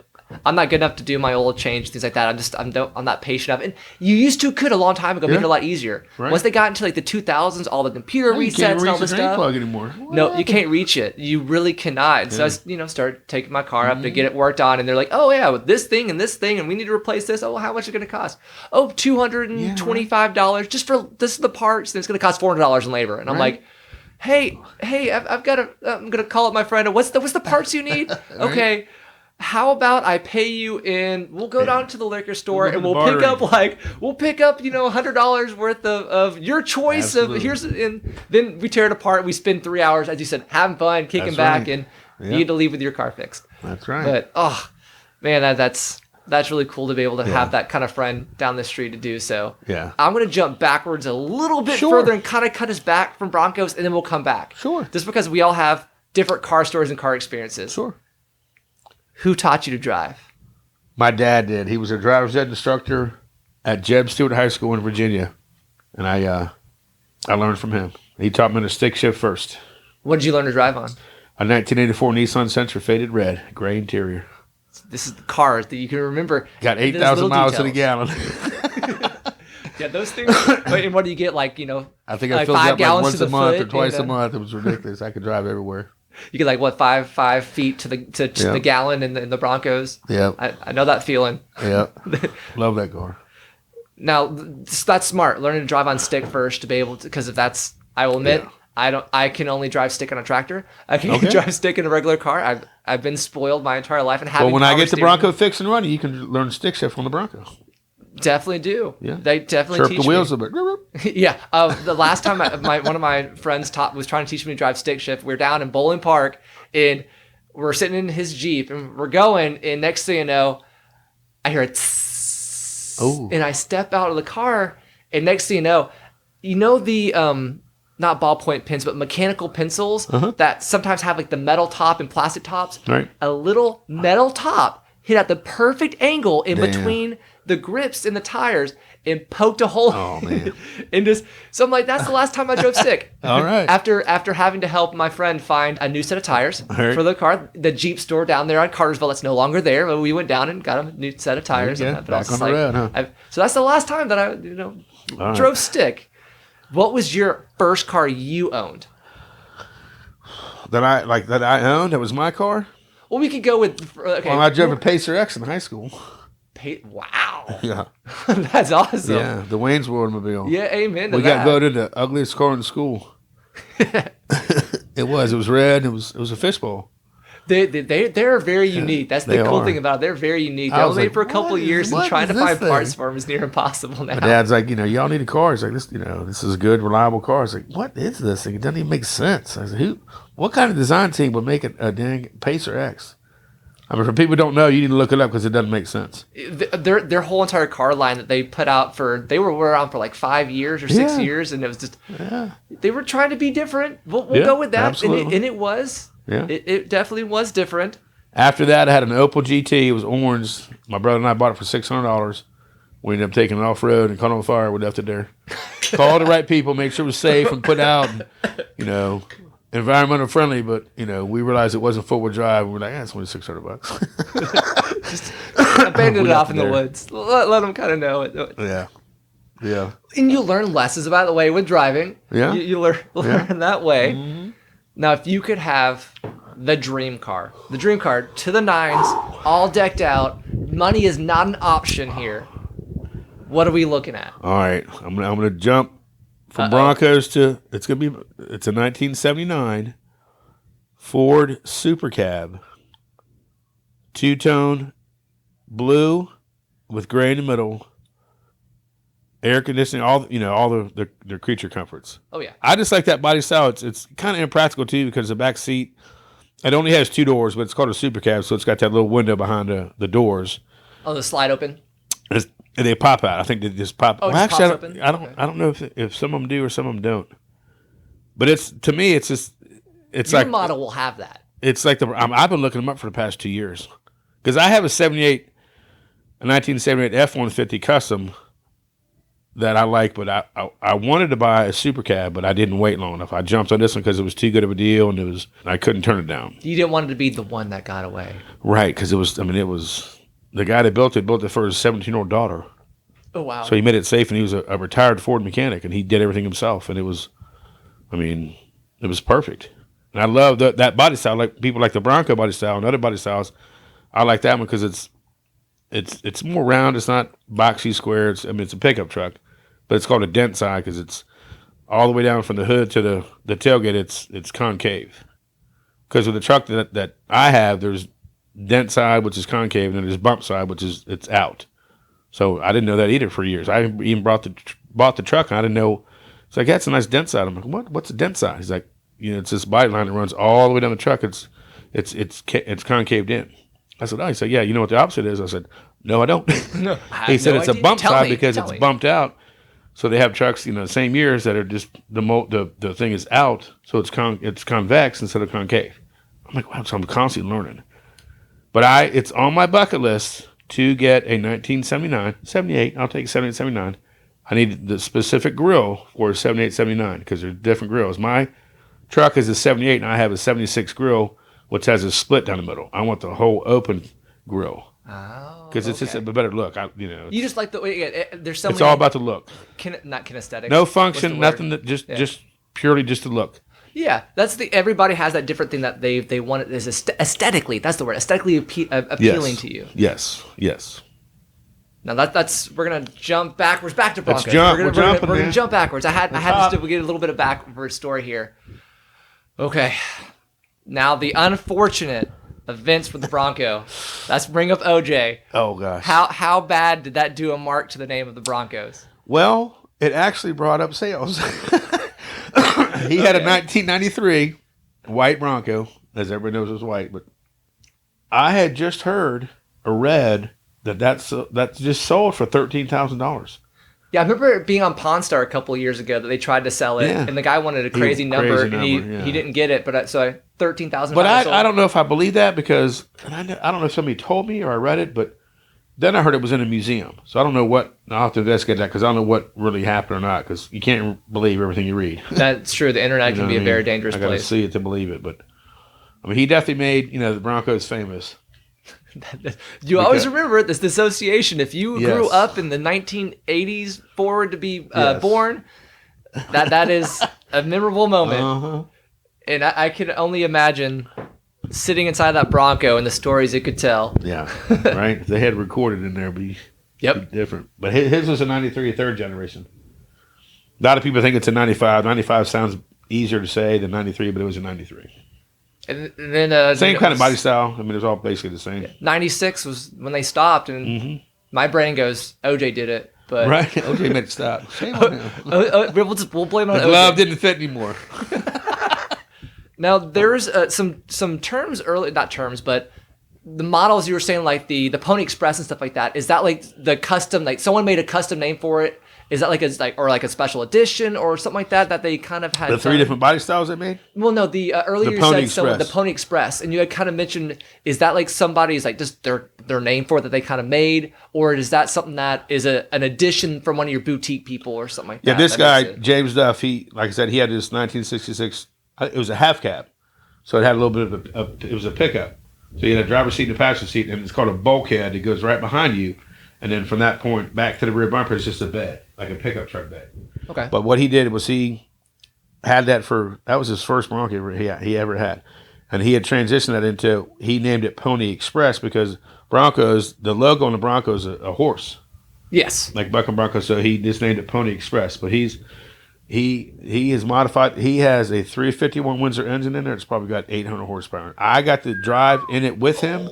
A: I'm not good enough to do my oil change, things like that. I'm not patient enough. And you could a long time ago make it a lot easier.
C: Right.
A: Once they got into like the 2000s, all the computer
C: You
A: resets
C: can't
A: and all
C: reach
A: this
C: the drain
A: stuff.
C: plug anymore.
A: No, you can't reach it. You really cannot. And so I started taking my car up to get it worked on, and they're like, "Oh yeah, with this thing, and we need to replace this. Oh, how much is it going to cost? Oh, $225 just for this is the parts, and it's going to cost $400 in labor." And I'm like, "Hey, I'm going to call up my friend. What's the parts you need? Okay." How about I pay you in? We'll go down to the liquor store and we'll pick up $100 worth of your choice
C: Absolutely.
A: and then we tear it apart. We spend 3 hours, as you said, having fun, kicking
C: That's
A: back,
C: right.
A: and you
C: Yep.
A: need to leave with your car fixed.
C: That's right.
A: But man, that's really cool to be able to have that kind of friend down the street to do so.
C: Yeah.
A: I'm going to jump backwards a little bit
C: Sure.
A: further and kind of cut us back from Broncos, and then we'll come back.
C: Sure.
A: Just because we all have different car stories and car experiences.
C: Sure.
A: Who taught you to drive?
C: My dad did. He was a driver's ed instructor at Jeb Stewart High School in Virginia, and I learned from him. He taught me to stick shift first.
A: What did you learn to drive on?
C: A 1984 Nissan Sentra faded red, gray interior.
A: This is the cars that you can remember.
C: Got
A: Those
C: 8,000
A: little
C: miles to the
A: details.
C: gallon.
A: Yeah, those things. Wait, and what do you get?
C: I think I
A: like
C: filled it
A: 5
C: up like
A: gallons
C: once
A: to
C: a
A: the
C: month or
A: foot,
C: twice a month. It was ridiculous. I could drive everywhere.
A: You get what 5 feet to the gallon in the Broncos.
C: Yep.
A: I know that feeling.
C: Yep. Love that car.
A: Now that's smart. Learning to drive on stick first to be able to, because if that's, I will admit, I can only drive stick on a tractor. I can't drive stick in a regular car. I've been spoiled my entire life and having.
C: Well, when I
A: power
C: get the
A: steering.
C: Bronco fixed and running, you can learn stick shift on the Bronco.
A: Definitely do.
C: Yeah.
A: They definitely
C: Chirp
A: teach
C: the wheels
A: me.
C: a bit.
A: Yeah. The last time one of my friends was trying to teach me to drive stick shift. We were down in Bowling Park, and we're sitting in his Jeep, and we're going, and next thing you know, I hear a tss, and I step out of the car, and next thing you know the not ballpoint pens, but mechanical pencils that sometimes have like the metal top and plastic tops.
C: Right.
A: A little metal top hit at the perfect angle in
C: Damn.
A: between the grips in the tires and poked a hole.
C: Oh, man.
A: And so I'm like, that's the last time I drove stick.
C: All right.
A: After having to help my friend find a new set of tires
C: Right.
A: for the car, the Jeep store down there on Cartersville that's no longer there. But we went down and got a new set of tires.
C: There you
A: And
C: go.
A: but I was
C: Back
A: just
C: on the
A: like,
C: road, huh?
A: so that's the last time that I
C: All right.
A: drove stick. What was your first car you owned?
C: That I owned. That was my car.
A: Well, we could go with okay.
C: Well, I drove a Pacer X in high school.
A: Wow,
C: Yeah.
A: that's awesome.
C: Yeah. The Wayne's Worldmobile.
A: Yeah, amen to
C: We
A: that.
C: got voted the ugliest car in the school. It was red. It was a fishbowl.
A: They're very unique. That's the
C: they
A: cool
C: are.
A: thing about it. They're very unique.
C: I
A: They
C: was
A: only made
C: like,
A: for a couple
C: what
A: of years,
C: is-
A: and
C: what
A: trying to
C: is this
A: find parts
C: thing?
A: for them is near impossible now.
C: My dad's like, y'all need a car. He's like, this is a good, reliable car. I was like, what is this thing? It doesn't even make sense. I said, what kind of design team would make a dang Pacer X? I mean, for people who don't know, you need to look it up because it doesn't make sense.
A: Their whole entire car line that they put out they were around for like 5 years or 6
C: Yeah.
A: years, and it was just
C: Yeah.
A: they were trying to be different. We'll
C: Yeah,
A: go with that,
C: absolutely.
A: and it was.
C: Yeah.
A: It definitely was different.
C: After that, I had an Opel GT. It was orange. My brother and I bought it for $600. We ended up taking it off road and caught on fire. We left it there. Called the right people, make sure it was safe and put out. And, environmental friendly, but we realized it wasn't four-wheel drive. We were like, it's only $600.
A: Abandoned
C: We
A: it
C: left
A: off in
C: it
A: the
C: there.
A: woods. Let them kind of know it.
C: Yeah.
A: And you learn lessons about the way with driving.
C: Yeah.
A: You learn that way. Now, if you could have the dream car. The dream car to the nines, all decked out. Money is not an option here. What are we looking at?
C: All right, I'm gonna jump from Broncos to it's a 1979 Ford Super Cab, two-tone, blue with gray in the middle, air conditioning, all the creature comforts.
A: Oh yeah.
C: I just like that body style. It's kind of impractical too because the back seat, it only has 2 doors, but it's called a Super Cab, so it's got that little window behind the doors.
A: Oh, the slide open.
C: And they pop out. I think they just pop.
A: Oh, it
C: well,
A: just
C: actually,
A: pops open?
C: I don't know if some of them do or some of them don't. But to me, it's
A: Your
C: like
A: model will have that.
C: it's like I've been looking them up for the past 2 years because I have a 1978 F-150 Custom that I like, but I wanted to buy a Super Cab, but I didn't wait long enough. I jumped on this one because it was too good of a deal, and I couldn't turn it down.
A: You didn't want it to be the one that got away.
C: Right, because it was the guy that built it for his 17-year-old daughter.
A: Oh wow.
C: So he made it safe, and he was a retired Ford mechanic, and he did everything himself, and it was perfect. And I love that body style. Like people like the Bronco body style and other body styles. I like that one because it's more round. It's not boxy square. It's a pickup truck, but it's called a dent side because it's all the way down from the hood to the tailgate. It's concave. Because with the truck that I have, there's dent side, which is concave, and then there's bump side, which is it's out. So I didn't know that either for years. I even bought the truck, and I didn't know. It's like, that's a nice dent side. I'm like, what's a dent side? He's like, it's this body line that runs all the way down the truck. It's concaved in. I said, oh. He said, yeah. You know what the opposite is? I said, no, I don't.
A: No,
C: He said it's
A: idea.
C: a bump
A: Tell
C: side
A: me,
C: because
A: tell
C: it's
A: me.
C: bumped out. So they have trucks, the same years that are just the thing is out, so it's convex instead of concave. I'm like, wow. So I'm constantly learning. But it's on my bucket list to get a 1979, 78. I'll take 78, 79. I need the specific grill for a 78, 79 because they're different grills. My truck is a 78, and I have a 76 grill, which has a split down the middle. I want the whole open grill
A: Oh.
C: because it's just a better look.
A: You just like the way there's so
C: it's
A: many.
C: all about the look.
A: Not kinesthetic.
C: No
A: What's
C: function,
A: the
C: nothing.
A: word?
C: That just purely just the look.
A: Yeah, that's everybody has that different thing that they want. It is aesthetically. That's the word. Aesthetically appealing to you.
C: Yes.
A: Now we're gonna jump backwards back to Broncos.
C: Let's jump.
A: We're
C: jumping,
A: gonna
C: man.
A: jump backwards. I had
C: top.
A: to get a little bit of backwards story here. Okay, now the unfortunate events with the Bronco. Let's bring up OJ.
C: Oh gosh.
A: How bad did that do a mark to the name of the Broncos?
C: Well, it actually brought up sales. He had a 1993 white Bronco, as everybody knows it was white, but I had just heard or read that's just sold for $13,000.
A: Yeah, I remember it being on Pawn Star a couple of years ago that they tried to sell it,
C: Yeah.
A: and the guy wanted a crazy number, and he didn't get it. But so $13,000.
C: But I don't know if I believe that because I don't know if somebody told me or I read it, but then I heard it was in a museum. So I don't know what. I'll have to investigate that because I don't know what really happened or not because you can't believe everything you read.
A: That's true. The internet can be a very dangerous
C: I got to
A: place.
C: see it to believe it, but he definitely made the Broncos famous.
A: You always remember this association. If you grew
C: Yes.
A: up in the 1980s forward to be
C: Yes.
A: born, that is a memorable moment.
C: Uh-huh.
A: And I can only imagine sitting inside that Bronco and the stories it could tell.
C: Yeah, right. If they had recorded in there, it'd be different. But his was a 93 third generation. A lot of people think it's a 95. 95 sounds easier to say than 93, but it was a 93.
A: And then
C: Same kind of body style. I mean, it's all basically the same.
A: 96 was when they stopped, and my brain goes, OJ did it. But
C: Right? OJ made it stop. Shame on him.
A: we'll blame it on
C: The
A: OJ.
C: glove didn't fit anymore.
A: Now there's some terms not terms, but the models you were saying, like the Pony Express and stuff like that. Is that like the custom? Like someone made a custom name for it? Is that like a special edition or something like that they kind of had?
C: The three different body styles they made?
A: Well, no. The earlier
C: The
A: you
C: Pony
A: said the
C: Express.
A: Pony Express, and you had kind of mentioned, is that like somebody's like just their name for it that they kind of made, or is that something that is an addition from one of your boutique people or something like that?
C: Yeah, this
A: that
C: guy,
A: makes it-
C: James Duff, he, like I said, he had this 1966, it was a half cab. So it had a little bit of it was a pickup. So you had a driver's seat and a passenger seat, and it's called a bulkhead. It goes right behind you. And then from that point back to the rear bumper, it's just a bed, like a pickup truck bed.
A: Okay.
C: But what he did was he had that was his first Bronco he ever had. And he had transitioned that into, he named it Pony Express because Broncos, the logo on the Bronco is a horse,
A: Yes.
C: like Buckham Bronco. So he just named it Pony Express. But he is modified. He has a 351 Windsor engine in there. It's probably got 800 horsepower. I got to drive in it with him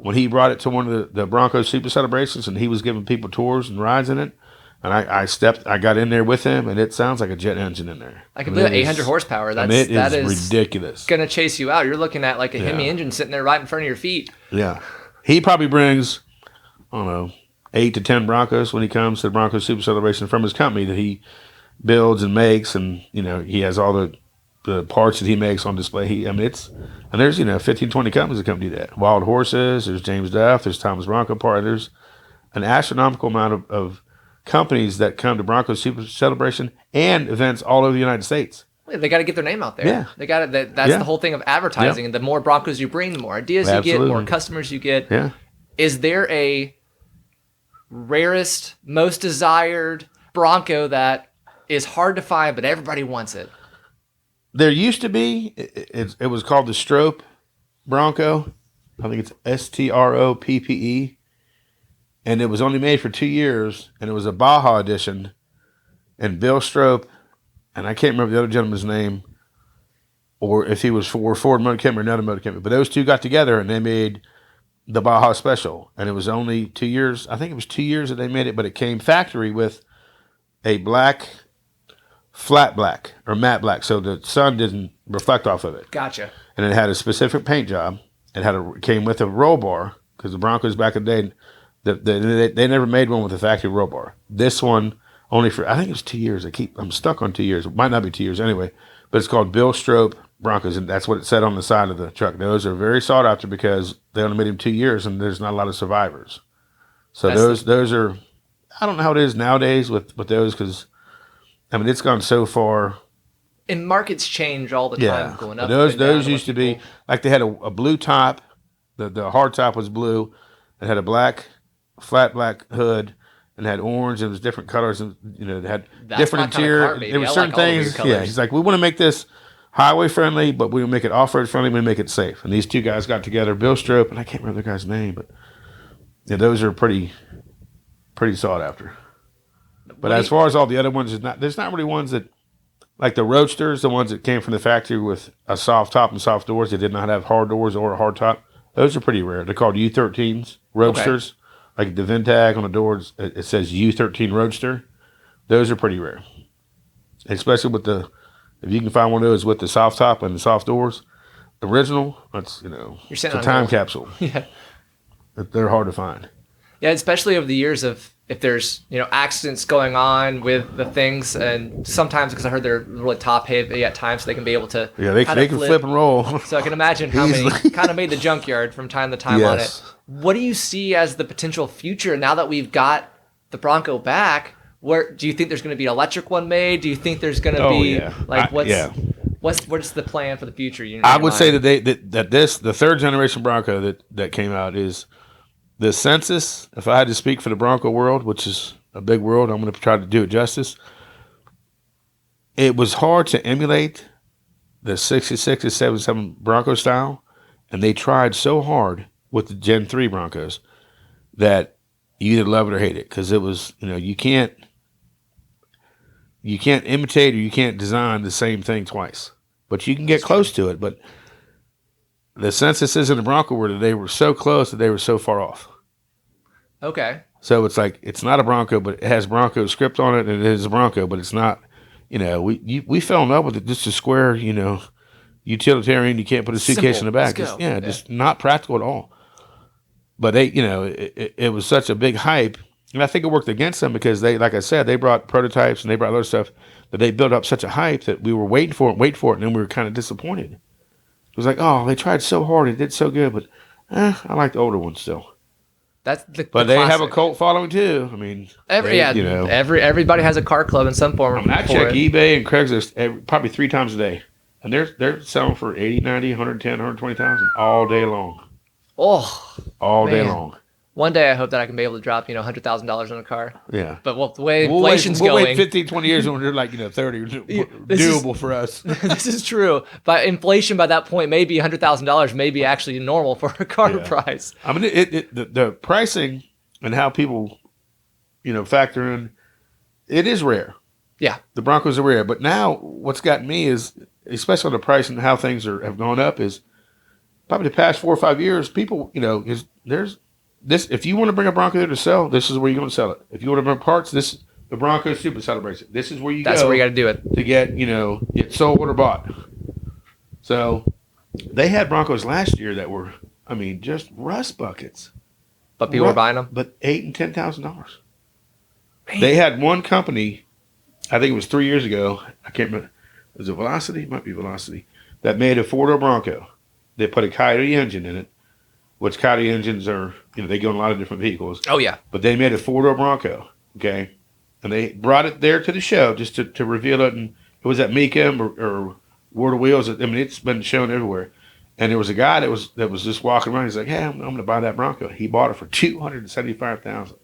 C: when he brought it to one of the Broncos Super Celebrations, and he was giving people tours and rides in it. And I got in there with him, and it sounds like a jet engine in there.
A: I can believe 800 horsepower. That is
C: ridiculous.
A: Going to chase you out. You're looking at like a Hemi engine sitting there right in front of your feet.
C: Yeah. He probably brings, I don't know, 8 to 10 Broncos when he comes to the Broncos Super Celebration from his company that he builds and makes, and he has all the parts that he makes on display. There's 15, 20 companies that come do that. Wild Horses, there's James Duff, there's Thomas Bronco Park, there's an astronomical amount of companies that come to Broncos Super Celebration and events all over the United States.
A: They got to get their name out there.
C: Yeah.
A: They got to. That's the whole thing of advertising. And the more Broncos you bring, the more ideas you get, more customers you get.
C: Yeah.
A: Is there a rarest, most desired Bronco that is hard to find, but everybody wants it?
C: There used to be. It was called the Strope Bronco. I think it's STROPPE. And it was only made for 2 years, and it was a Baja edition. And Bill Strope, and I can't remember the other gentleman's name, or if he was for Ford Motor Company or another motor company, but those two got together and they made the Baja Special. And it was only 2 years. I think it was 2 years that they made it, but it came factory with a black, flat black, or matte black, so the sun didn't reflect off of it.
A: Gotcha.
C: And it had a specific paint job. It came with a roll bar, because the Broncos back in the day, they never made one with a factory roll bar. This one only for, I think it was 2 years. I'm stuck on 2 years. It might not be 2 years anyway, but it's called Bill Strope Broncos, and that's what it said on the side of the truck. Those are very sought after because they only made them 2 years, and there's not a lot of survivors. So those are, I don't know how it is nowadays with those, because it's gone so far.
A: And markets change all the time, going up.
C: Those used to be like they had a blue top. The hard top was blue. It had a flat black hood, and had orange. It was different colors, and it had different interior. There were certain things. Yeah, he's like, we want to make this highway friendly, but we will make it off road friendly. We make it safe. And these two guys got together, Bill Strope, and I can't remember the guy's name, but those are pretty sought after. But as far as all the other ones, there's not really ones that, like the Roadsters, the ones that came from the factory with a soft top and soft doors. They did not have hard doors or a hard top. Those are pretty rare. They're called U13s, Roadsters. Okay. Like the VIN tag on the doors, it says U13 Roadster. Those are pretty rare. Especially if you can find one of those with the soft top and the soft doors, original, that's, it's a time capsule.
A: Yeah.
C: They're hard to find.
A: Yeah, especially over the years of, if there's, accidents going on with the things, and sometimes, because I heard they're really top heavy at times, so they can be able to
C: they can flip and roll.
A: So I can imagine how many kind of made the junkyard from time to time on it. What do you see as the potential future now that we've got the Bronco back? Where do you think there's going to be an electric one made? Do you think there's going to be what's the plan for the future?
C: I would say that the third generation Bronco that came out is the Census. If I had to speak for the Bronco world, which is a big world, I'm going to try to do it justice. It was hard to emulate the 66 and 77 Bronco style, and they tried so hard with the Gen 3 Broncos that you either love it or hate it, because it was, you can't imitate or you can't design the same thing twice, but you can get close to it. But the Censuses and the Bronco they were so close that they were so far off.
A: Okay.
C: So it's like, it's not a Bronco, but it has Bronco script on it, and it is a Bronco, but it's not, we fell in love with it. Just a square, utilitarian. You can't put a suitcase in the back. Just not practical at all. But they, it was such a big hype, and I think it worked against them because they, like I said, they brought prototypes and they brought other stuff that they built up such a hype that we were waiting for it, and then we were kind of disappointed. It was like, oh, they tried so hard, it did so good, but I like the older ones still.
A: That's the
C: But they have a cult following too. I mean,
A: everybody has a car club in some form.
C: I check eBay and Craigslist probably 3 times a day, and they're selling for 80, 90, 110, 120,000 all day long.
A: Oh,
C: all day long.
A: One day I hope that I can be able to drop, $100,000 on a car.
C: Yeah.
A: But the way
C: We'll
A: inflation's
C: wait,
A: going,
C: 15, 20 years when they're like, 30, doable for us.
A: this is true. But inflation by that point, maybe $100,000 may be actually normal for a car price.
C: I mean, the pricing and how people, factor in, it is rare.
A: Yeah.
C: The Broncos are rare. But now what's gotten me is, especially on the price and how things have gone up, is probably the past 4 or 5 years, people, there's this. If you want to bring a Bronco there to sell, this is where you're going to sell it. If you want to bring parts, the Bronco Super Celebration. This is where you
A: That's
C: go.
A: where you got to do it.
C: To get, it sold or bought. So they had Broncos last year that were, just rust buckets.
A: But people were buying them?
C: But $8,000 and $10,000. They had one company, I think it was 3 years ago, I can't remember. Was it Velocity? It might be Velocity. That made a four-door Bronco. They put a Coyote engine in it, which Coyote engines are, they go in a lot of different vehicles.
A: Oh, yeah.
C: But they made a four-door Bronco, okay? And they brought it there to the show just to reveal it. And it was at Mecum or World of Wheels. It's been shown everywhere. And there was a guy that was just walking around. He's like, hey, I'm going to buy that Bronco. He bought it for $275,000.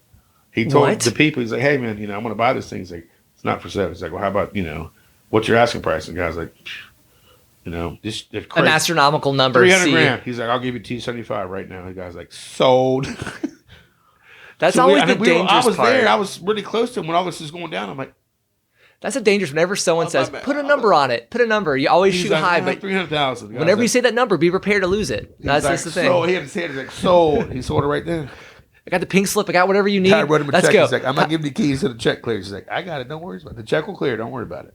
C: He told the people, he's like, hey, man, I'm going to buy this thing. He's like, it's not for sale. He's like, well, how about, what's your asking price? And the guy's like, this
A: an astronomical number.
C: $300,000. He's like, I'll give you $275 right now. The guy's like, sold.
A: That's always the dangerous part.
C: I was there. I was really close to him when all this is going down. I'm like,
A: that's a dangerous. Whenever someone says, put a number on it, put a number. You always shoot high, but
C: 300,000.
A: Whenever you say that number, be prepared to lose it. That's the thing.
C: So he had to say it. He's like, sold. He sold it right then.
A: I got the pink slip. I got whatever you need.
C: Let's go. He's like, I'm not giving you keys to the check clear. He's like, I got it. Don't worry about it. The check will clear. Don't worry about it.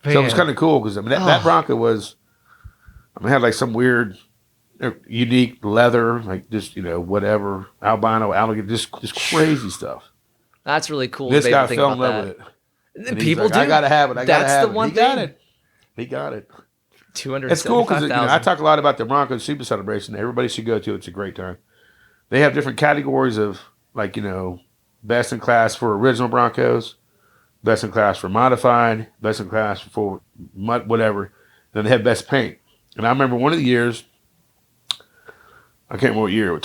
C: Man. So it was kind of cool because that Bronco was, had like some weird, unique leather, like just whatever albino, alligator, just crazy stuff.
A: That's really cool.
C: This guy fell in love with it. And
A: people
C: like,
A: do.
C: I gotta have it. I gotta have it.
A: One
C: he got it. He got it.
A: 275,000.
C: It's cool because I talk a lot about the Bronco Super Celebration. Everybody should go to it. It's a great time. They have different categories of like best in class for original Broncos, best in class for modified, best in class for whatever. Then they have best paint. And I remember one of the years, I can't remember what year,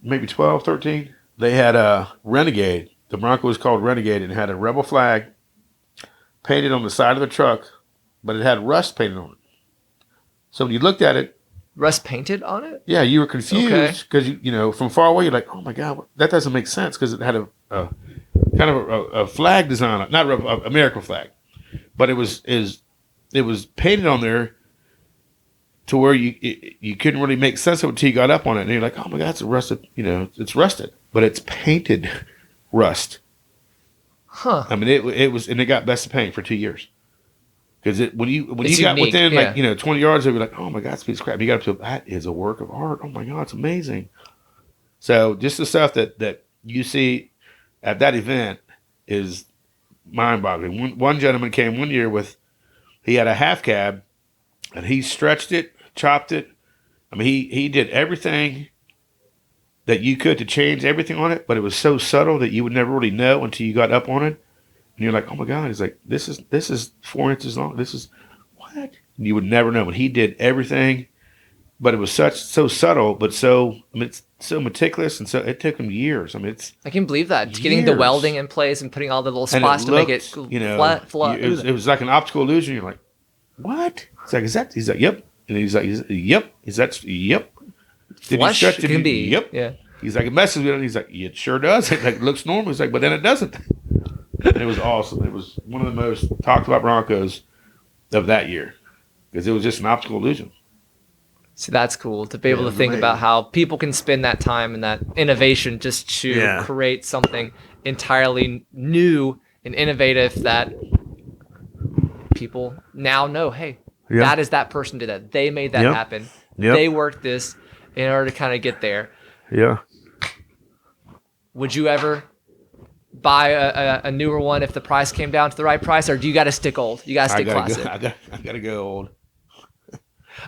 C: maybe 12, 13, they had a Renegade. The Bronco was called Renegade and it had a rebel flag painted on the side of the truck, but it had rust painted on it. So when you looked at it,
A: rust painted on it?
C: Yeah, you were confused because from far away you're like, oh my god, that doesn't make sense because it had a kind of a flag design, not a American flag, but it was painted on there to where you couldn't really make sense of it until you got up on it, and you're like, oh my god, it's rusted, it's rusted, but it's painted rust.
A: Huh?
C: It was, and it got best of paint for 2 years. Because when you got
A: unique,
C: within 20 yards, they'd be like, oh my god, it's a piece of crap. You got up to that is a work of art. Oh my god, it's amazing. So just the stuff that you see at that event is mind-boggling. One gentleman came one year he had a half cab, and he stretched it, chopped it. He did everything that you could to change everything on it, but it was so subtle that you would never really know until you got up on it. And you're like, oh my god! He's like, this is 4 inches long. This is what? And you would never know. But he did everything, but it was so subtle, but it's so meticulous, and so it took him years.
A: I can believe that. Years. Getting the welding in place and putting all the little spots to make it flat.
C: It was like an optical illusion. You're like, what? It's like, is that? He's like, yep. And he's like, yep. Is that? Yep.
A: Did flush it can be.
C: Yep.
A: Yeah.
C: He's like, it messes with it. He's like, it sure does. It looks normal. He's like, but then it doesn't. And it was awesome. It was one of the most talked about Broncos of that year because it was just an optical illusion.
A: See, that's cool to be able to think about how people can spend that time and that innovation just to create something entirely new and innovative that people now know, hey, that is that person did that. They made that happen. Yep. They worked this in order to kind of get there.
C: Yeah.
A: Would you ever buy a newer one if the price came down to the right price, or do you got to stick old? You got to stick classic.
C: I got to go old.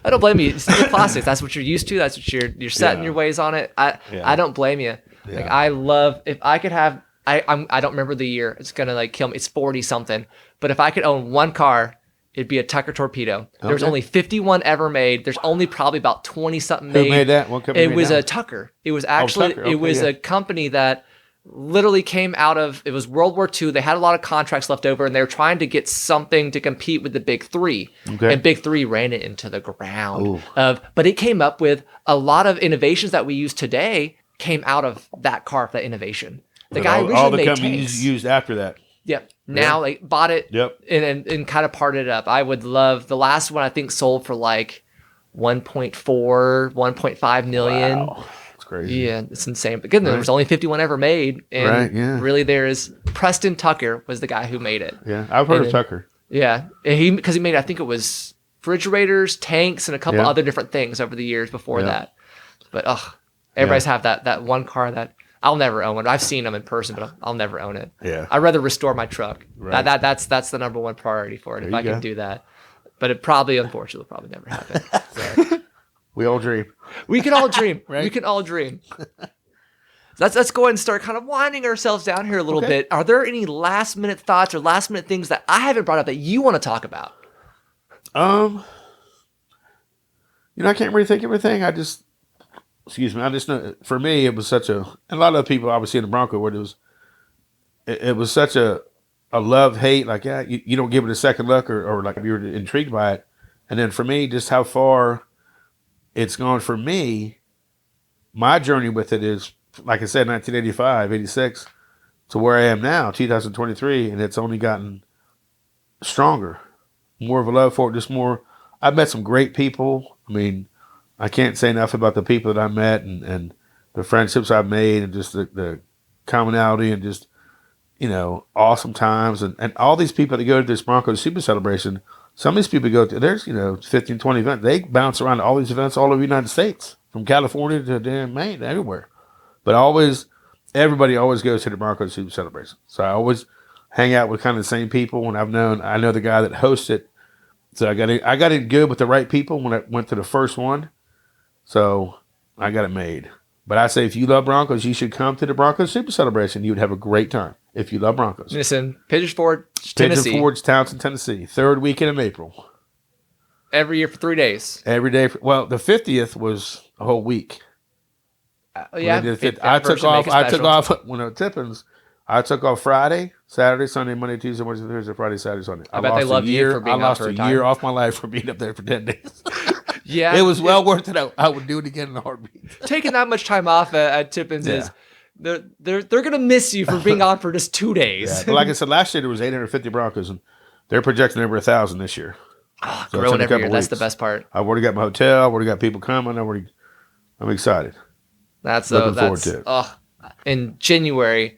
A: I don't blame you. Stick classic. That's what you're used to. That's what you're setting your ways on it. I don't blame you. Yeah. Like I love if I could have. I don't remember the year. It's gonna kill me. It's 40 something. But if I could own one car it'd be a Tucker torpedo. There's
C: Okay.
A: only 51 ever made. There's only probably about 20 something
C: Who
A: made.
C: made that? What company
A: It
C: made
A: was
C: that?
A: a Tucker. It was actually
C: Tucker.
A: it
C: Okay,
A: was
C: yeah.
A: a company that literally came out of, it was World War II. They had a lot of contracts left over, and they were trying to get something to compete with the Big Three.
C: Okay.
A: And Big Three ran it into the ground.
C: Ooh.
A: But it came up with a lot of innovations that we use today came out of that car, that innovation. The
C: But
A: guy
C: all
A: originally
C: the
A: made
C: companies
A: tanks.
C: used after that.
A: Yep. Now they bought it
C: Yep.
A: and kind of parted it up. I would love, the last one I think sold for like 1.4, 1.5 million.
C: Wow. It's crazy.
A: Yeah, it's insane. But again, there was only 51 ever made. And
C: Right, yeah.
A: really there is, Preston Tucker was the guy who made it.
C: Yeah, I've heard
A: And
C: of
A: then-
C: Tucker.
A: Yeah. And because he made, I think it was refrigerators, tanks, and a couple
C: Yeah.
A: other different things over the years before
C: Yeah.
A: that. But everybody's have that one car that I'll never own. I've seen them in person, but I'll never own it.
C: Yeah.
A: I'd rather restore my truck.
C: Right.
A: That's the number one priority for it.
C: There
A: If I
C: you
A: can
C: go.
A: do that. But it probably, unfortunately, will probably never happen.
C: We all dream.
A: We can all dream.
C: Right.
A: We can all dream. Let's go ahead and start kind of winding ourselves down here a little
C: Okay.
A: bit. Are there any last minute thoughts or last minute things that I haven't brought up that you want to talk about?
C: I can't really think of everything. I just know, for me, it was such a, and a lot of people obviously in the Bronco, where it was such a love-hate, like, yeah, you don't give it a second look, or like you were intrigued by it. And then for me, just how far it's gone for me, my journey with it is, like I said, 1985, 86, to where I am now, 2023, and it's only gotten stronger. More of a love for it, just more. I've met some great people. I mean, I can't say enough about the people that I met and the friendships I've made, and just the commonality, and just, awesome times. And all these people that go to this Bronco Super Celebration, some of these people go to, there's, 15, 20 events. They bounce around to all these events all over the United States, from California to damn Maine, everywhere. But everybody always goes to the Bronco Super Celebration. So I always hang out with kind of the same people. And I know the guy that hosts it. So I got in good with the right people when I went to the first one. So I got it made. But I say, if you love Broncos, you should come to the Bronco Super Celebration. You would have a great time if you love Broncos.
A: Listen, Pigeon Forge, Tennessee.
C: Pigeon Forge, Townsend, Tennessee. Third weekend of April.
A: Every year for 3 days.
C: Every day. Well, the 50th was a whole week.
A: Yeah.
C: When they did the 50th. I took off when it Tippins. I took off Friday, Saturday, Sunday, Monday, Tuesday, Wednesday, Thursday, Friday, Saturday, Sunday.
A: I bet they loved you for being
C: I
A: out
C: lost
A: for a
C: a
A: time.
C: year off my life for being up there for 10 days.
A: Yeah.
C: It was well worth it. I would do it again in a heartbeat.
A: Taking that much time off at Tippins
C: Yeah.
A: is, they're gonna miss you for being on for just 2 days.
C: Yeah. But like I said, last year there was 850 Broncos, and they're projecting over 1,000 this year. So it's
A: Growing
C: in a
A: every
C: couple
A: year. That's the
C: weeks.
A: best part.
C: I've already got my hotel. I've already got people coming. I'm excited.
A: That's
C: Looking forward to it.
A: In January,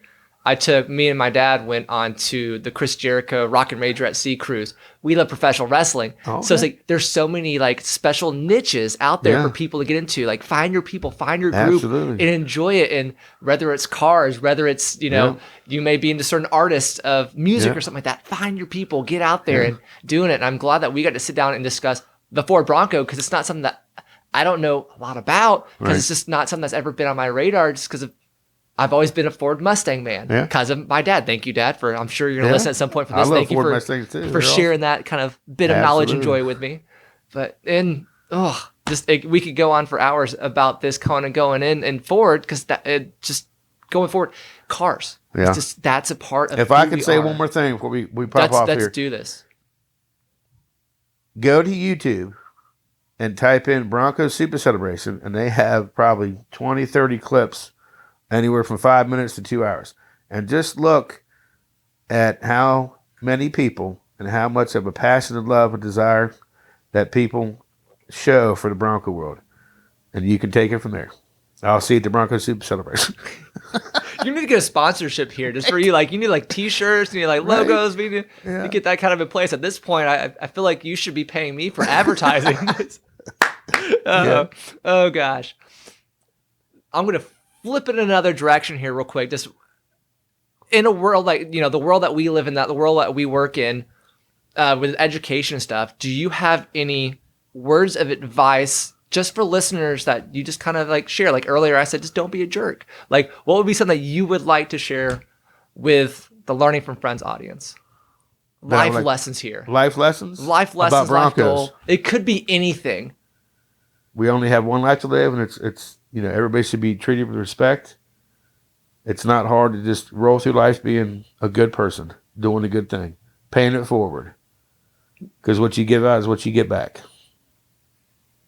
A: me and my dad went on to the Chris Jericho Rock and Rager at Sea cruise. We love professional wrestling.
C: Oh,
A: So it's
C: okay.
A: like there's so many like special niches out there
C: Yeah.
A: for people to get into. Like find your people, find your group,
C: Absolutely.
A: and enjoy it. And whether it's cars, whether it's, you may be into certain artists of music
C: Yeah.
A: or something like that. Find your people, get out there and doing it. And I'm glad that we got to sit down and discuss the Ford Bronco, because it's not something that I don't know a lot about, because
C: Right.
A: it's just not something that's ever been on my radar, just because I've always been a Ford Mustang man
C: Yeah.
A: because of my dad. Thank you, Dad, for, I'm sure you're going to
C: Yeah.
A: listen at some point for
C: I
A: this.
C: love
A: Thank you
C: Ford
A: for,
C: Mustangs too.
A: for
C: They're
A: sharing that kind of bit of knowledge and
C: Absolutely.
A: joy with me. But, we could go on for hours about this kind of going in and forward, because just going forward, cars.
C: Yeah.
A: It's just, that's a part of
C: If
A: who
C: I could
A: we
C: say
A: are.
C: one more thing before we pop off
A: let's
C: here.
A: do this.
C: Go to YouTube and type in Bronco Super Celebration, and they have probably 20, 30 clips, anywhere from 5 minutes to 2 hours. And just look at how many people and how much of a passion and love and desire that people show for the Bronco world. And you can take it from there. I'll see you at the Bronco Super Celebration.
A: You need to get a sponsorship here just for you. Like, you need like t-shirts, you need like logos. We need to get that kind of in place. At this point, I feel like you should be paying me for advertising this. Oh gosh. I'm going to flip it in another direction here real quick. Just in a world like, the world that we live in, the world that we work in, with education stuff, do you have any words of advice just for listeners that you just kind of like share? Like earlier I said, just don't be a jerk. Like, what would be something that you would like to share with the Learning from Friends audience? life lessons here.
C: Life lessons?
A: Life lessons,
C: about Broncos.
A: life goal. It could be anything.
C: We only have one life to live, and it's everybody should be treated with respect. It's not hard to just roll through life being a good person, doing a good thing, paying it forward. Because what you give out is what you get back.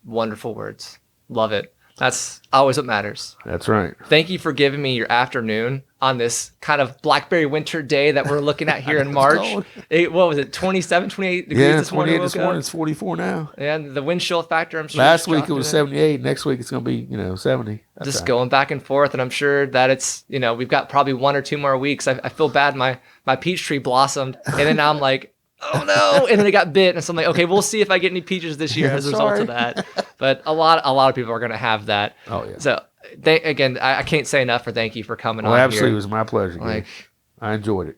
A: Wonderful words. Love it. That's always what matters.
C: That's right.
A: Thank you for giving me your afternoon on this kind of blackberry winter day that we're looking at here in March. What was it, 27, 28 degrees this morning?
C: Yeah, 28 this morning. It's 44 now.
A: And the wind chill factor, I'm sure.
C: Last week it was 78. Next week it's going to be, 70.
A: Just going back and forth. And I'm sure that it's, we've got probably 1 or 2 more weeks. I feel bad. My peach tree blossomed. And then now I'm like, oh no. And then it got bit. And so I'm like, okay, we'll see if I get any peaches this year as a result of that. But a lot of people are going to have that.
C: Oh, yeah.
A: So again, I can't say enough for thank you for coming on
C: absolutely.
A: here.
C: It was my pleasure. I enjoyed it.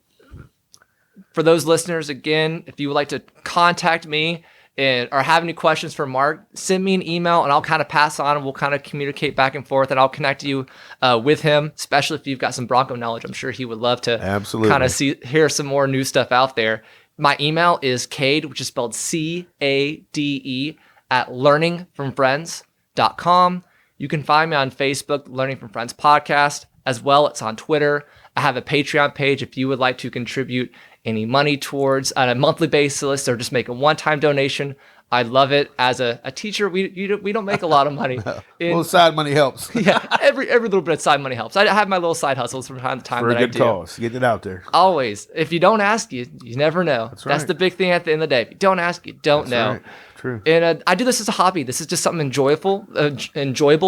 A: For those listeners, again, if you would like to contact me or have any questions for Mark, send me an email and I'll kind of pass on and we'll kind of communicate back and forth and I'll connect you with him, especially if you've got some Bronco knowledge. I'm sure he would love to kind of hear some more new stuff out there. My email is Cade, which is spelled CADE, at learningfromfriends.com. You can find me on Facebook, Learning from Friends Podcast, as well. It's on Twitter. I have a Patreon page if you would like to contribute any money towards on a monthly basis or just make a one-time donation. I love it. As a teacher, we don't make a lot of money.
C: A little side money helps.
A: Yeah, every little bit of side money helps. I have my little side hustles from time to time
C: for
A: that
C: a good
A: I do.
C: cause. Get it out there.
A: Always. If you don't ask, you never know.
C: That's right.
A: That's the big thing at the end of the day. If you don't ask, you don't know.
C: Right. True.
A: And I do this as a hobby. This is just something enjoyable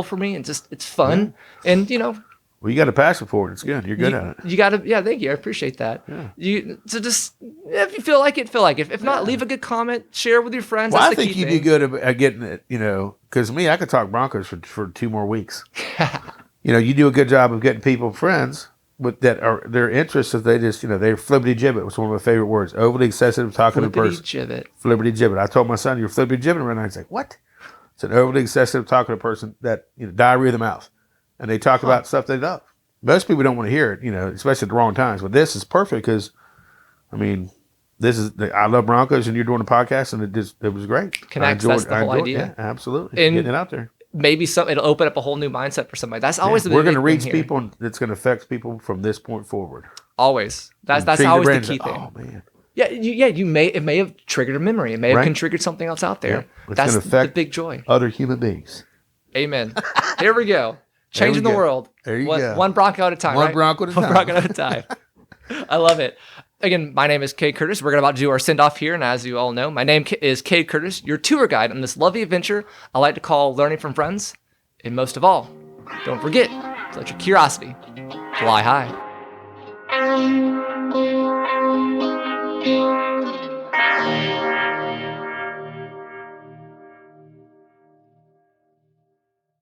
A: for me, and it's fun. Yeah. And
C: well, you got a passion for it. It's good. You're good at it.
A: You got to, yeah. Thank you. I appreciate that.
C: Yeah.
A: So just if you feel like it, If not, leave a good comment, share with your friends.
C: Well,
A: That's
C: I think you'd be good at getting it. Because me, I could talk Broncos for 2 more weeks. You do a good job of getting people friends with that are their interests. If they just they're flippity gibbet. Was one of my favorite words. Overly excessive talking to a person. Flippity gibbet. I told my son, "You're flippity gibbet right now." He's like, "What?" It's an overly excessive talking to a person that diarrhea of the mouth. And they talk about stuff they love. Most people don't want to hear it, especially at the wrong times. But this is perfect because, I love Broncos, and you're doing a podcast, and it was great.
A: Connects. That's the whole idea.
C: Yeah, absolutely.
A: And
C: getting it out there.
A: Maybe it'll open up a whole new mindset for somebody. That's always the big
C: we're going to reach
A: here.
C: people, and it's going to affect people from this point forward.
A: Always. That's always the key thing.
C: Oh man.
A: Yeah, it may have triggered a memory. It may have triggered something else out there.
C: Yeah.
A: That's the big joy.
C: Other human beings.
A: Amen. Here we go. Changing the world.
C: There you go.
A: One Bronco at a time.
C: One Bronco at a time.
A: One Bronco at a time. I love it. Again, my name is Cade Curtis. We're about to do our send-off here, and as you all know, my name is Cade Curtis, your tour guide on this lovely adventure I like to call Learning from Friends. And most of all, don't forget to let your curiosity fly high.